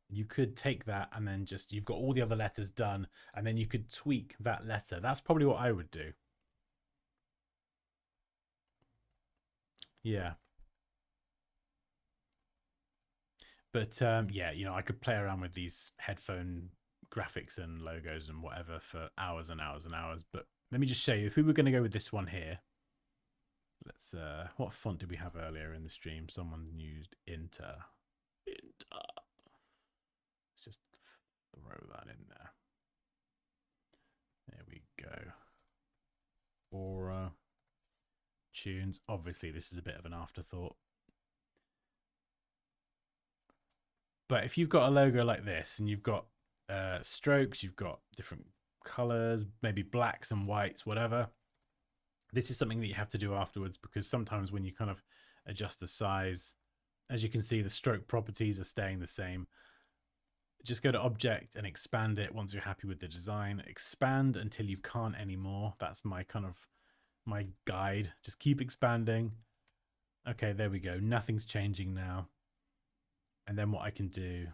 [SPEAKER 1] you could take that and then just, you've got all the other letters done, and then you could tweak that letter. That's probably what I would do. Yeah. But yeah, you know, I could play around with these headphone graphics and logos and whatever for hours and hours and hours. But let me just show you, if we were going to go with this one here, let's, what font did we have earlier in the stream? Someone used Inter. Let's just throw that in there. There we go. Aura. Tunes. Obviously, this is a bit of an afterthought. But if you've got a logo like this and you've got strokes, you've got different colors, maybe blacks and whites, whatever, this is something that you have to do afterwards, because sometimes when you kind of adjust the size, as you can see, the stroke properties are staying the same. Just go to object and expand it once you're happy with the design. Expand until you can't anymore. That's my kind of my guide. Just keep expanding. Okay, there we go. Nothing's changing now. And then what I can do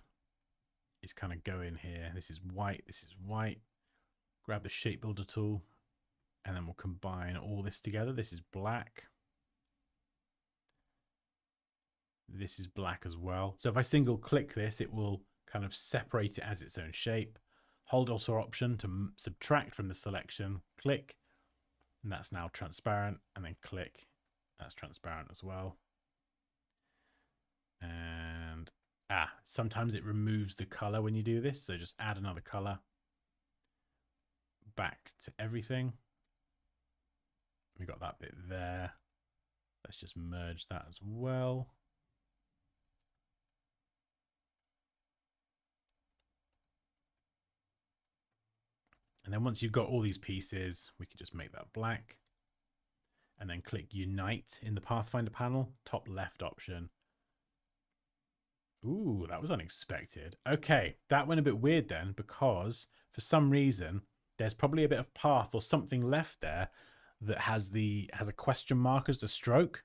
[SPEAKER 1] is kind of go in here. This is white. This is white. Grab the shape builder tool, and then we'll combine all this together. This is black. This is black as well. So if I single click this, it will kind of separate it as its own shape. Hold also option to subtract from the selection, click, and that's now transparent, and then click, that's transparent as well. And sometimes it removes the color when you do this, so just add another color back to everything. We got that bit there. Let's just merge that as well. And then once you've got all these pieces, we can just make that black and then click Unite in the Pathfinder panel, top left option. Ooh, that was unexpected. Okay, that went a bit weird then, because for some reason, there's probably a bit of path or something left there that has a question mark as the stroke.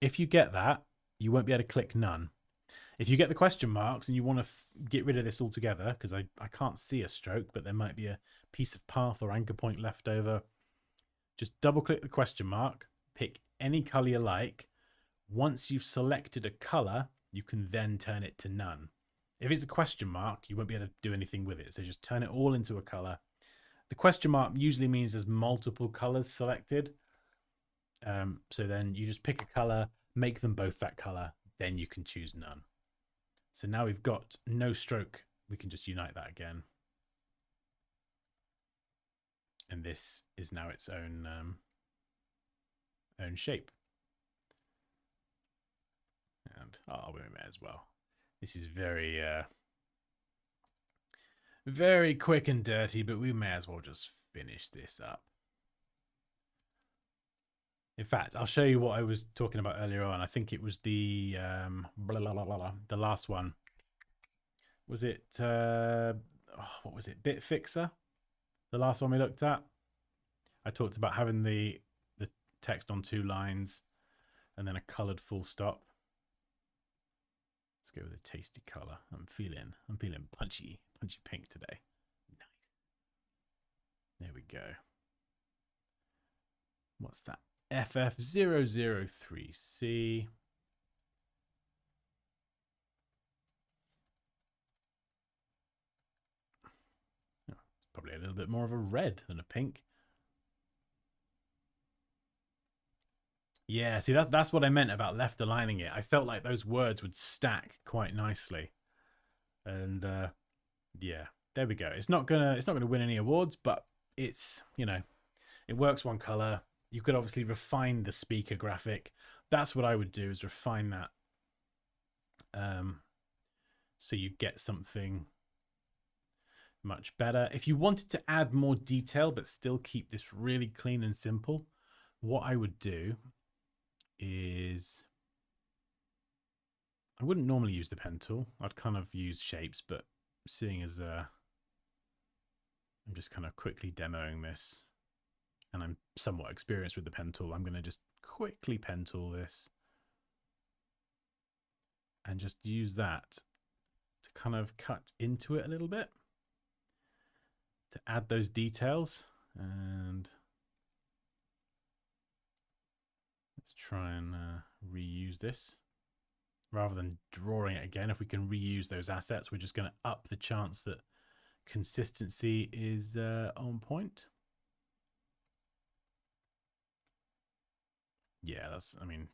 [SPEAKER 1] If you get that, you won't be able to click none. If you get the question marks and you want to get rid of this altogether, because I can't see a stroke, but there might be a piece of path or anchor point left over, just double click the question mark, pick any color you like. Once you've selected a color, you can then turn it to none. If it's a question mark, you won't be able to do anything with it. So just turn it all into a color. The question mark usually means there's multiple colors selected. So then you just pick a color, make them both that color, then you can choose none. So now we've got no stroke. We can just unite that again. And this is now its own shape. And we may as well. This is very very quick and dirty, but we may as well just finish this up. In fact, I'll show you what I was talking about earlier on. I think it was the the last one. Was it what was it? Bit Fixer? The last one we looked at. I talked about having the text on 2 lines and then a colored full stop. Let's go with a tasty color. I'm feeling punchy pink today. Nice. There we go. What's that? FF003C. Oh, it's probably a little bit more of a red than a pink. Yeah, see, that's what I meant about left aligning it. I felt like those words would stack quite nicely. And yeah, there we go. It's not gonna win any awards, but it's, you know, it works one color. You could obviously refine the speaker graphic. That's what I would do, is refine that. So you get something much better. If you wanted to add more detail, but still keep this really clean and simple, what I would do is, I wouldn't normally use the pen tool. I'd kind of use shapes, but seeing as I'm just kind of quickly demoing this, and I'm somewhat experienced with the pen tool, I'm going to just quickly pen tool this and just use that to kind of cut into it a little bit to add those details. And let's try and reuse this. Rather than drawing it again, if we can reuse those assets, we're just going to up the chance that consistency is on point. Yeah, I mean,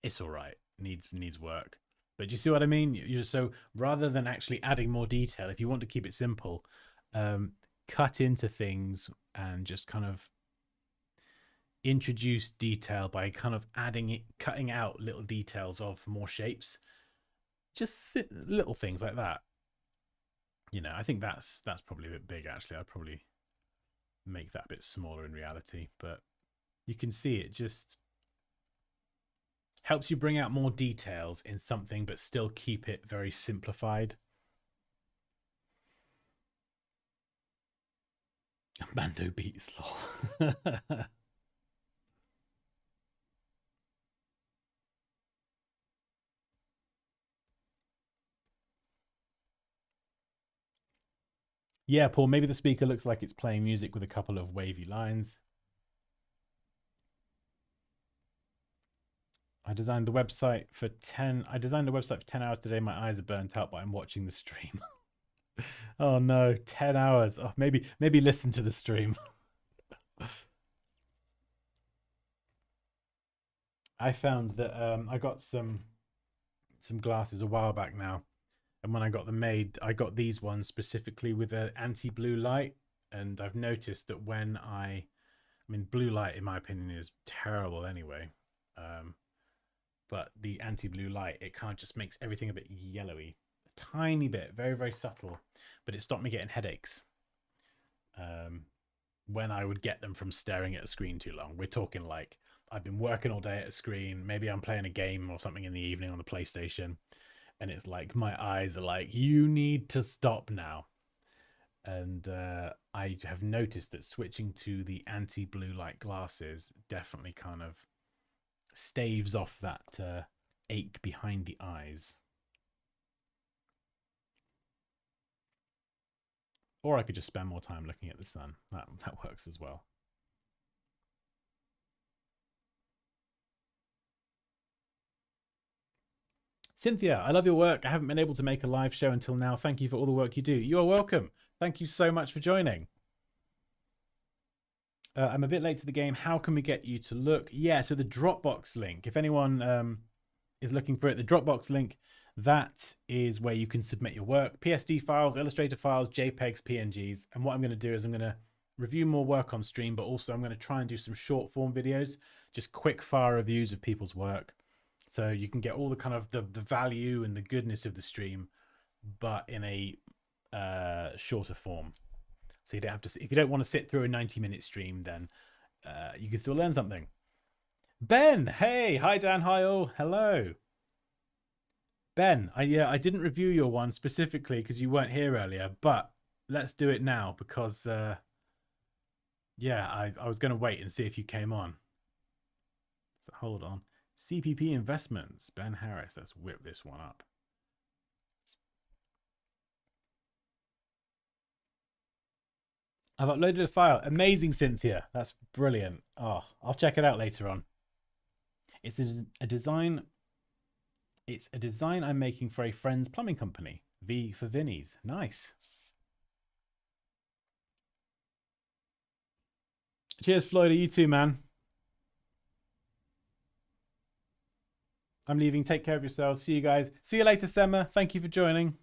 [SPEAKER 1] it's all right. Needs work. But you see what I mean? So rather than actually adding more detail, if you want to keep it simple, cut into things and just kind of introduce detail by kind of cutting out little details of more shapes. Just little things like that. You know, I think that's probably a bit big, actually. I'd probably make that a bit smaller in reality, but you can see it just helps you bring out more details in something, but still keep it very simplified. Mando beats lol. Yeah, Paul, maybe the speaker looks like it's playing music with a couple of wavy lines. I designed the website for 10 hours today. My eyes are burnt out, but I'm watching the stream. Oh no, 10 hours. Oh, maybe listen to the stream. I found that I got some glasses a while back now, and when I got them made, I got these ones specifically with an anti-blue light, and I've noticed that when I mean, blue light, in my opinion, is terrible anyway. But the anti-blue light, it kind of just makes everything a bit yellowy, a tiny bit, very, very subtle, but it stopped me getting headaches when I would get them from staring at a screen too long. We're talking like I've been working all day at a screen, maybe I'm playing a game or something in the evening on the PlayStation, and it's like my eyes are like, you need to stop now. And I have noticed that switching to the anti-blue light glasses definitely kind of staves off that ache behind the eyes. Or I could just spend more time looking at the sun. That works as well. Cynthia, I love your work. I haven't been able to make a live show until now. Thank you for all the work you do. You are welcome. Thank you so much for joining. I'm a bit late to the game. How can we get you to look? Yeah, so the Dropbox link, if anyone is looking for it, the Dropbox link, that is where you can submit your work. PSD files, Illustrator files, JPEGs, PNGs. And what I'm going to do is I'm going to review more work on stream, but also I'm going to try and do some short form videos, just quick fire reviews of people's work. So you can get all the kind of the value and the goodness of the stream, but in a shorter form. So you don't have to, if you don't want to sit through a 90-minute stream, then you can still learn something. Ben, hey, hi Dan, hi all, hello. Ben, I didn't review your one specifically because you weren't here earlier, but let's do it now because, yeah, I was going to wait and see if you came on. So hold on. CPP Investments, Ben Harris, let's whip this one up. I've uploaded a file. Amazing, Cynthia. That's brilliant. Oh, I'll check it out later on. It's a design. It's a design I'm making for a friend's plumbing company. V for Vinny's. Nice. Cheers, Floyd. You too, man. I'm leaving. Take care of yourselves. See you guys. See you later, Sema. Thank you for joining.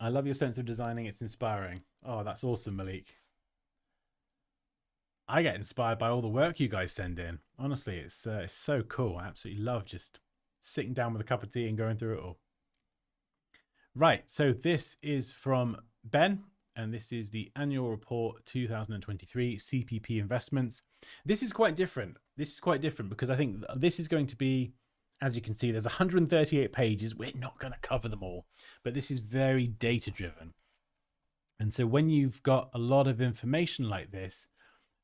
[SPEAKER 1] I love your sense of designing. It's inspiring. Oh, that's awesome, Malik. I get inspired by all the work you guys send in. Honestly, it's so cool. I absolutely love just sitting down with a cup of tea and going through it all. Right, so this is from Ben, and this is the annual report 2023 CPP investments. This is quite different. This is quite different because I think this is going to be, as you can see, there's 138 pages. We're not going to cover them all, but this is very data driven. And so when you've got a lot of information like this,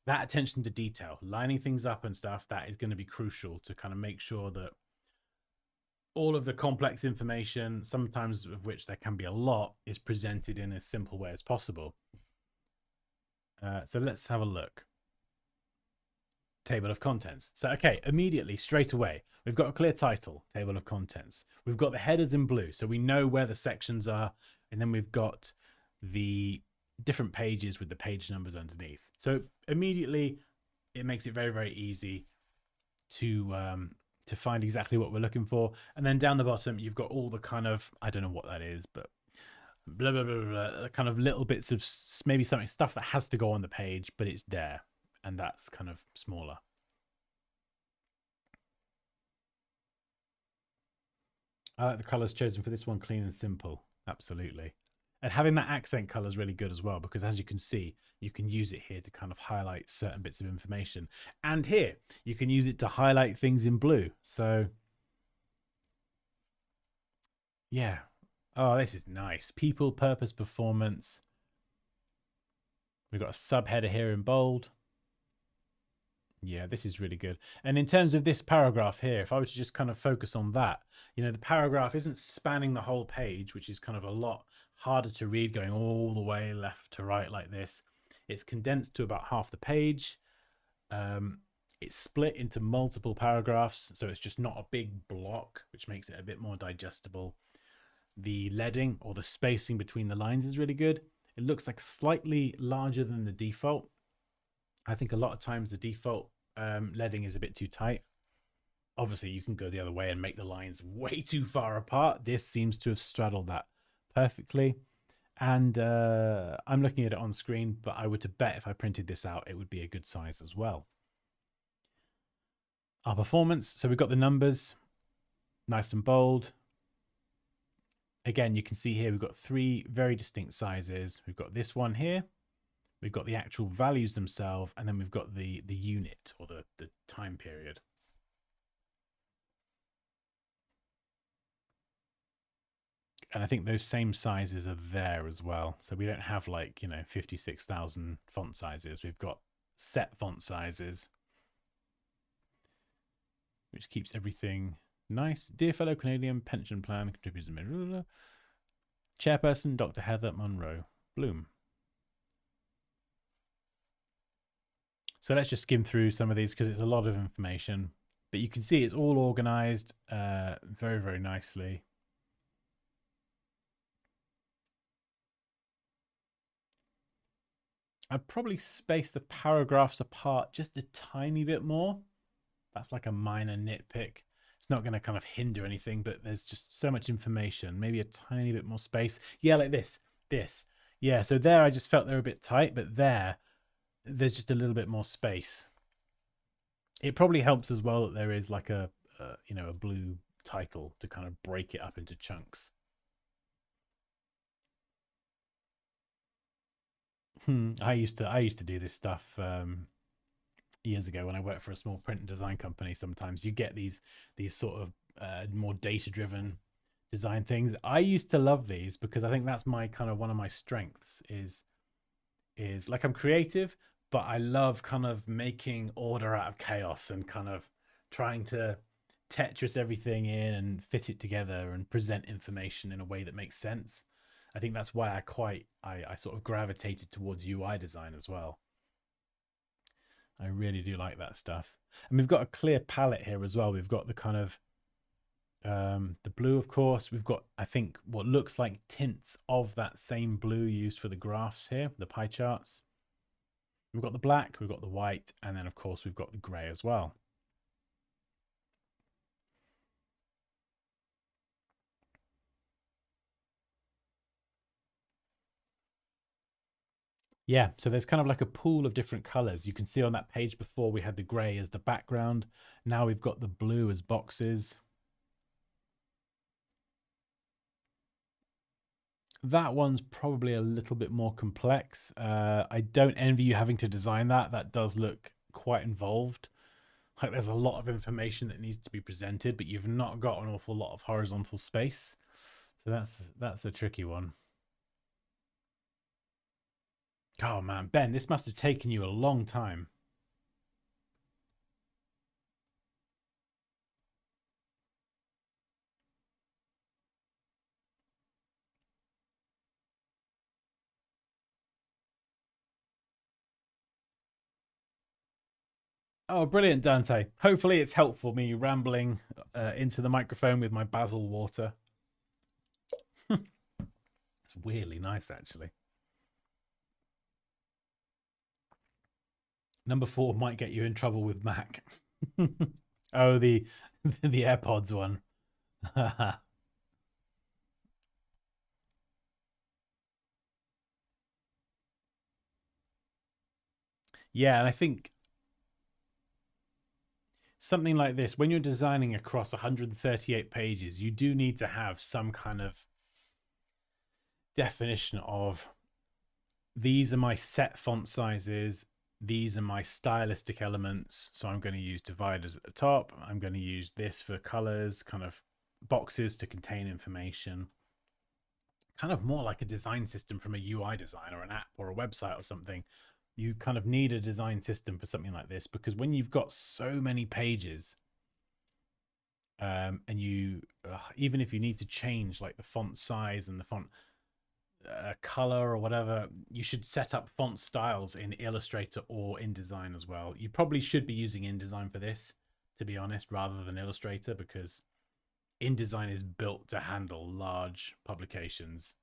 [SPEAKER 1] that attention to detail, lining things up and stuff, that is going to be crucial to kind of make sure that all of the complex information, sometimes of which there can be a lot, is presented in as simple way as possible. So let's have a look. Table of contents. So, okay, immediately, straight away, we've got a clear title, table of contents. We've got the headers in blue, so we know where the sections are. And then we've got the different pages with the page numbers underneath. So immediately, it makes it very, very easy to find exactly what we're looking for. And then down the bottom, you've got all the kind of, I don't know what that is, but blah, blah, blah, blah, kind of little bits of maybe stuff that has to go on the page, but it's there. And that's kind of smaller. I like the colors chosen for this one, clean and simple. Absolutely. And having that accent color is really good as well, because as you can see, you can use it here to kind of highlight certain bits of information. And here, you can use it to highlight things in blue. So, yeah. Oh, this is nice. People, purpose, performance. We've got a subheader here in bold. Yeah, this is really good. And in terms of this paragraph here, if I was to just kind of focus on that, you know, the paragraph isn't spanning the whole page, which is kind of a lot harder to read going all the way left to right like this. It's condensed to about half the page. It's split into multiple paragraphs, so it's just not a big block, which makes it a bit more digestible. The leading or the spacing between the lines is really good. It looks like slightly larger than the default. I think a lot of times the default leading is a bit too tight. Obviously, you can go the other way and make the lines way too far apart. This seems to have straddled that perfectly. And I'm looking at it on screen, but I would to bet if I printed this out, it would be a good size as well. Our performance. So we've got the numbers, nice and bold. Again, you can see here we've got 3 very distinct sizes. We've got this one here. We've got the actual values themselves, and then we've got the unit or the time period. And I think those same sizes are there as well. So we don't have like, you know, 56,000 font sizes. We've got set font sizes, which keeps everything nice. Dear fellow Canadian pension plan contributors, chairperson Dr. Heather Monroe Bloom. So let's just skim through some of these because it's a lot of information. But you can see it's all organized very, very nicely. I'd probably space the paragraphs apart just a tiny bit more. That's like a minor nitpick. It's not going to kind of hinder anything, but there's just so much information. Maybe a tiny bit more space. Yeah, like this. Yeah, so there I just felt they're a bit tight, but there's just a little bit more space. It probably helps as well that there is like a you know, a blue title to kind of break it up into chunks. I used to do this stuff years ago when I worked for a small print and design company. Sometimes you get these sort of more data driven design things. I used to love these because I think that's my kind of one of my strengths is like I'm creative, but I love kind of making order out of chaos and kind of trying to Tetris everything in and fit it together and present information in a way that makes sense. I think that's why I sort of gravitated towards UI design as well. I really do like that stuff. And we've got a clear palette here as well. We've got the kind of the blue, of course. We've got, I think, what looks like tints of that same blue used for the graphs here, the pie charts. We've got the black, we've got the white, and then, of course, we've got the gray as well. Yeah, so there's kind of like a pool of different colors. You can see on that page before we had the gray as the background. Now we've got the blue as boxes. That one's probably a little bit more complex. I don't envy you having to design that. That does look quite involved. Like there's a lot of information that needs to be presented, but you've not got an awful lot of horizontal space. So that's a tricky one. Oh man, Ben, this must have taken you a long time. Oh, brilliant, Dante. Hopefully it's helpful me rambling into the microphone with my basil water. It's weirdly nice, actually. Number 4 might get you in trouble with Mac. Oh, the AirPods one. Yeah, and I think something like this, when you're designing across 138 pages, you do need to have some kind of definition of these are my set font sizes, these are my stylistic elements. So I'm going to use dividers at the top. I'm going to use this for colors, kind of boxes to contain information. Kind of more like a design system from a UI design or an app or a website or something. you kind of need a design system for something like this, because when you've got so many pages, and you even if you need to change like the font size and the font color or whatever, you should set up font styles in Illustrator or InDesign as well. You probably should be using InDesign for this, to be honest, rather than Illustrator, because InDesign is built to handle large publications.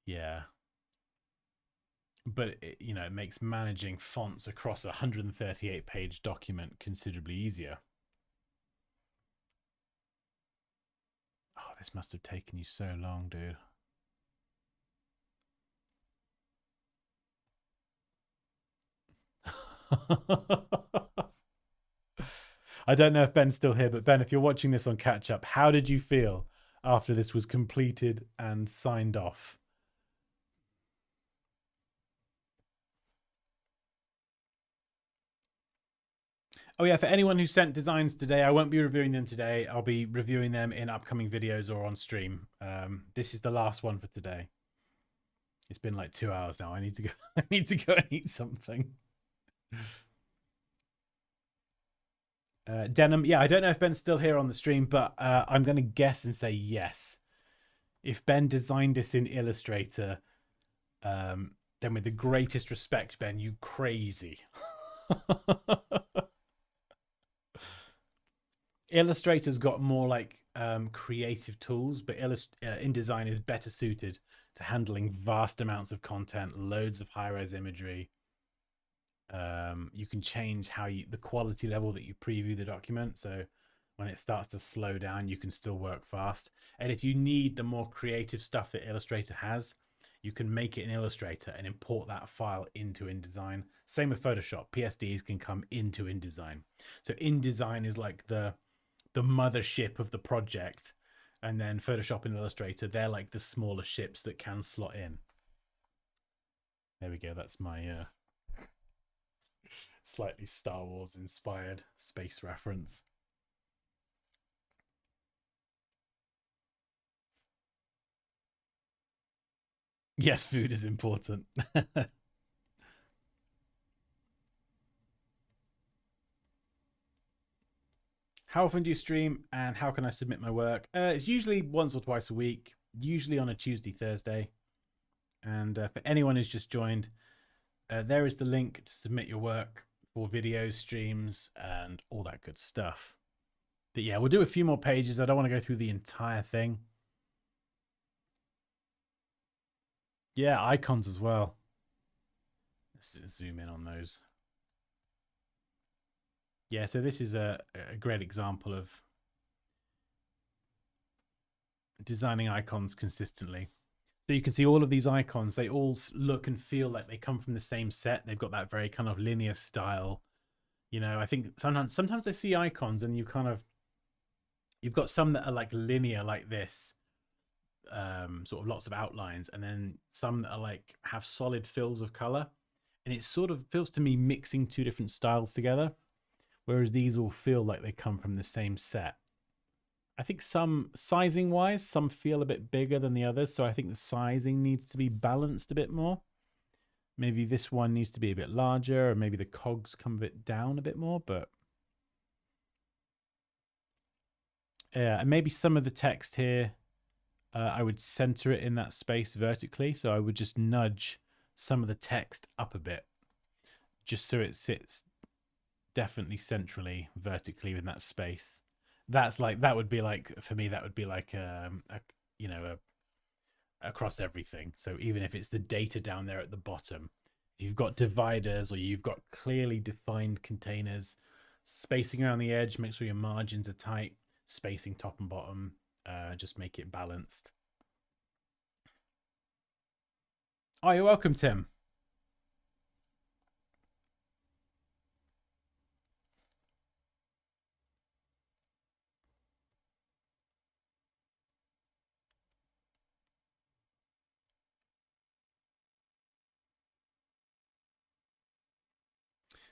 [SPEAKER 1] Yeah, but you know, it makes managing fonts across a 138-page document considerably easier. Oh, this must have taken you so long, dude. I don't know if Ben's still here, but Ben, if you're watching this on catch up, how did you feel after this was completed and signed off? Oh yeah, for anyone who sent designs today, I won't be reviewing them today. I'll be reviewing them in upcoming videos or on stream. This is the last one for today. It's been like 2 hours now. I need to go. I need to go and eat something. Denim, yeah, I don't know if Ben's still here on the stream, but I'm going to guess and say yes. If Ben designed this in Illustrator, then with the greatest respect, Ben, you crazy. Illustrator's got more like creative tools, but InDesign is better suited to handling vast amounts of content, loads of high-res imagery. You can change how the quality level that you preview the document, so when it starts to slow down, you can still work fast. And if you need the more creative stuff that Illustrator has, you can make it in Illustrator and import that file into InDesign. Same with Photoshop. PSDs can come into InDesign. So InDesign is like the mothership of the project, and then Photoshop and Illustrator, they're like the smaller ships that can slot in. There we go. That's my slightly Star Wars inspired space reference. Yes, food is important. How often do you stream, and how can I submit my work? It's usually once or twice a week, usually on a Tuesday, Thursday. And for anyone who's just joined, there is the link to submit your work for videos, streams, and all that good stuff. But yeah, we'll do a few more pages. I don't want to go through the entire thing. Yeah, icons as well. Let's zoom in on those. Yeah, so this is a great example of designing icons consistently. So you can see all of these icons, they all look and feel like they come from the same set. They've got that very kind of linear style. You know, I think sometimes I see icons and you've got some that are like linear like this, sort of lots of outlines, and then some that are like have solid fills of color. And it sort of feels to me mixing two different styles together, whereas these all feel like they come from the same set. I think some sizing wise, some feel a bit bigger than the others. So I think the sizing needs to be balanced a bit more. Maybe this one needs to be a bit larger, or maybe the cogs come a bit down a bit more, but yeah, and maybe some of the text here, I would center it in that space vertically. So I would just nudge some of the text up a bit, just so it sits definitely centrally, vertically in that space. That's like, that would be like, for me, that would be like across everything. So even if it's the data down there at the bottom, you've got dividers or you've got clearly defined containers, spacing around the edge, make sure your margins are tight, spacing top and bottom, just make it balanced. Oh, you're welcome, Tim.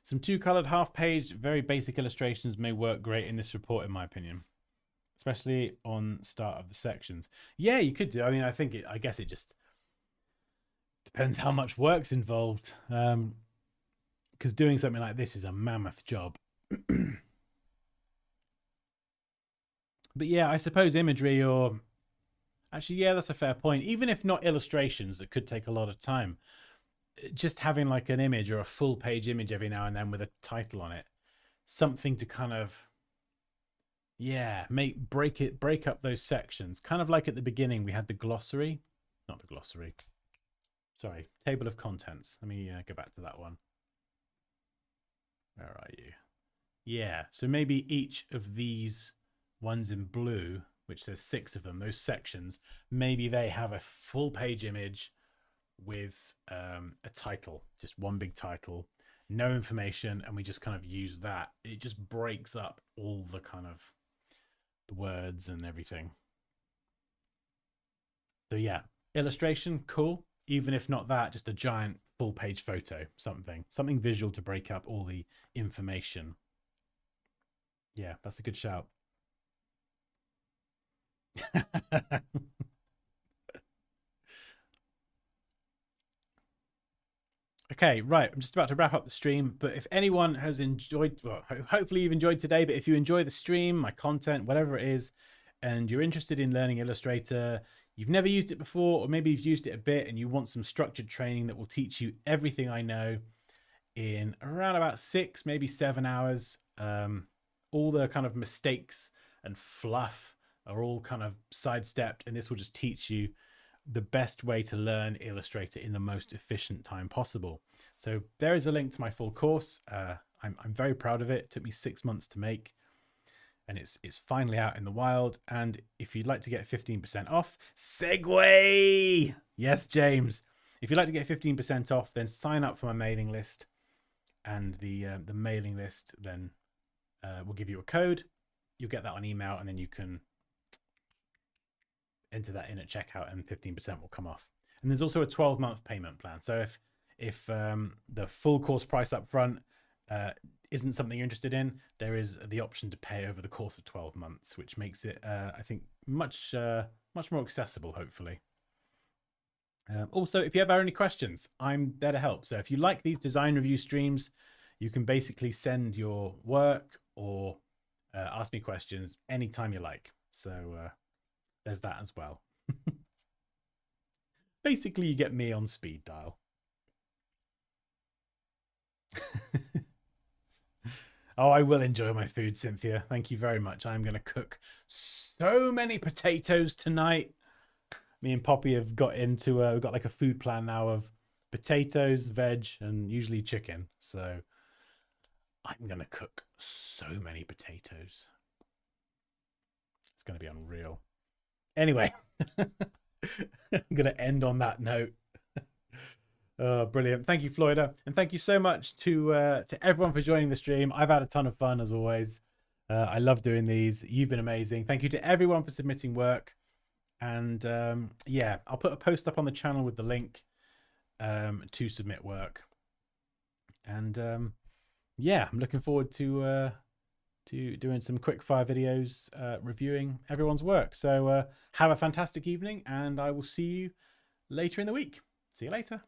[SPEAKER 1] Some two-colored half-page, very basic illustrations may work great in this report, in my opinion, especially on start of the sections. Yeah, you could do. I mean, I guess it just, depends how much work's involved. Because doing something like this is a mammoth job. But yeah, I suppose imagery, or actually, yeah, that's a fair point. Even if not illustrations, that could take a lot of time. Just having like an image or a full page image every now and then with a title on it, something to kind of, yeah, break up those sections. Kind of like at the beginning, we had the glossary, not the glossary. Sorry, table of contents. Let me go back to that one. Where are you? Yeah, so maybe each of these ones in blue, which there's 6 of them, those sections, maybe they have a full page image with a title, just one big title, no information, and we just kind of use that. It just breaks up all the kind of the words and everything. So yeah, illustration, cool. Even if not that, just a giant full page photo, something visual to break up all the information. Yeah, that's a good shout. Okay, right. I'm just about to wrap up the stream, but if anyone has enjoyed, well, hopefully you've enjoyed today, but if you enjoy the stream, my content, whatever it is, and you're interested in learning Illustrator, you've never used it before, or maybe you've used it a bit and you want some structured training that will teach you everything I know in around about 6, maybe 7 hours, all the kind of mistakes and fluff are all kind of sidestepped, and this will just teach you the best way to learn Illustrator in the most efficient time possible. So there is a link to my full course. I'm very proud of it. It took me 6 months to make, and it's finally out in the wild. And if you'd like to get 15% off, segue. Yes, James. If you'd like to get 15% off, then sign up for my mailing list, and the mailing list then will give you a code. You'll get that on email, and then you can enter that in at checkout, and 15% will come off. And there's also a 12-month payment plan. So if the full course price up front isn't something you're interested in, there is the option to pay over the course of 12 months, which makes it, I think, much more accessible, hopefully. Also, if you ever have any questions, I'm there to help. So if you like these design review streams, you can basically send your work or ask me questions anytime you like. So there's that as well. Basically, you get me on speed dial. Oh, I will enjoy my food, Cynthia. Thank you very much. I'm going to cook so many potatoes tonight. Me and Poppy have got into, we've got like a food plan now of potatoes, veg, and usually chicken. So I'm going to cook so many potatoes. It's going to be unreal. Anyway, I'm going to end on that note. Oh, brilliant. Thank you, Floyda. And thank you so much to everyone for joining the stream. I've had a ton of fun, as always. I love doing these. You've been amazing. Thank you to everyone for submitting work. And yeah, I'll put a post up on the channel with the link to submit work. And yeah, I'm looking forward to doing some quick fire videos reviewing everyone's work. So have a fantastic evening, and I will see you later in the week. See you later.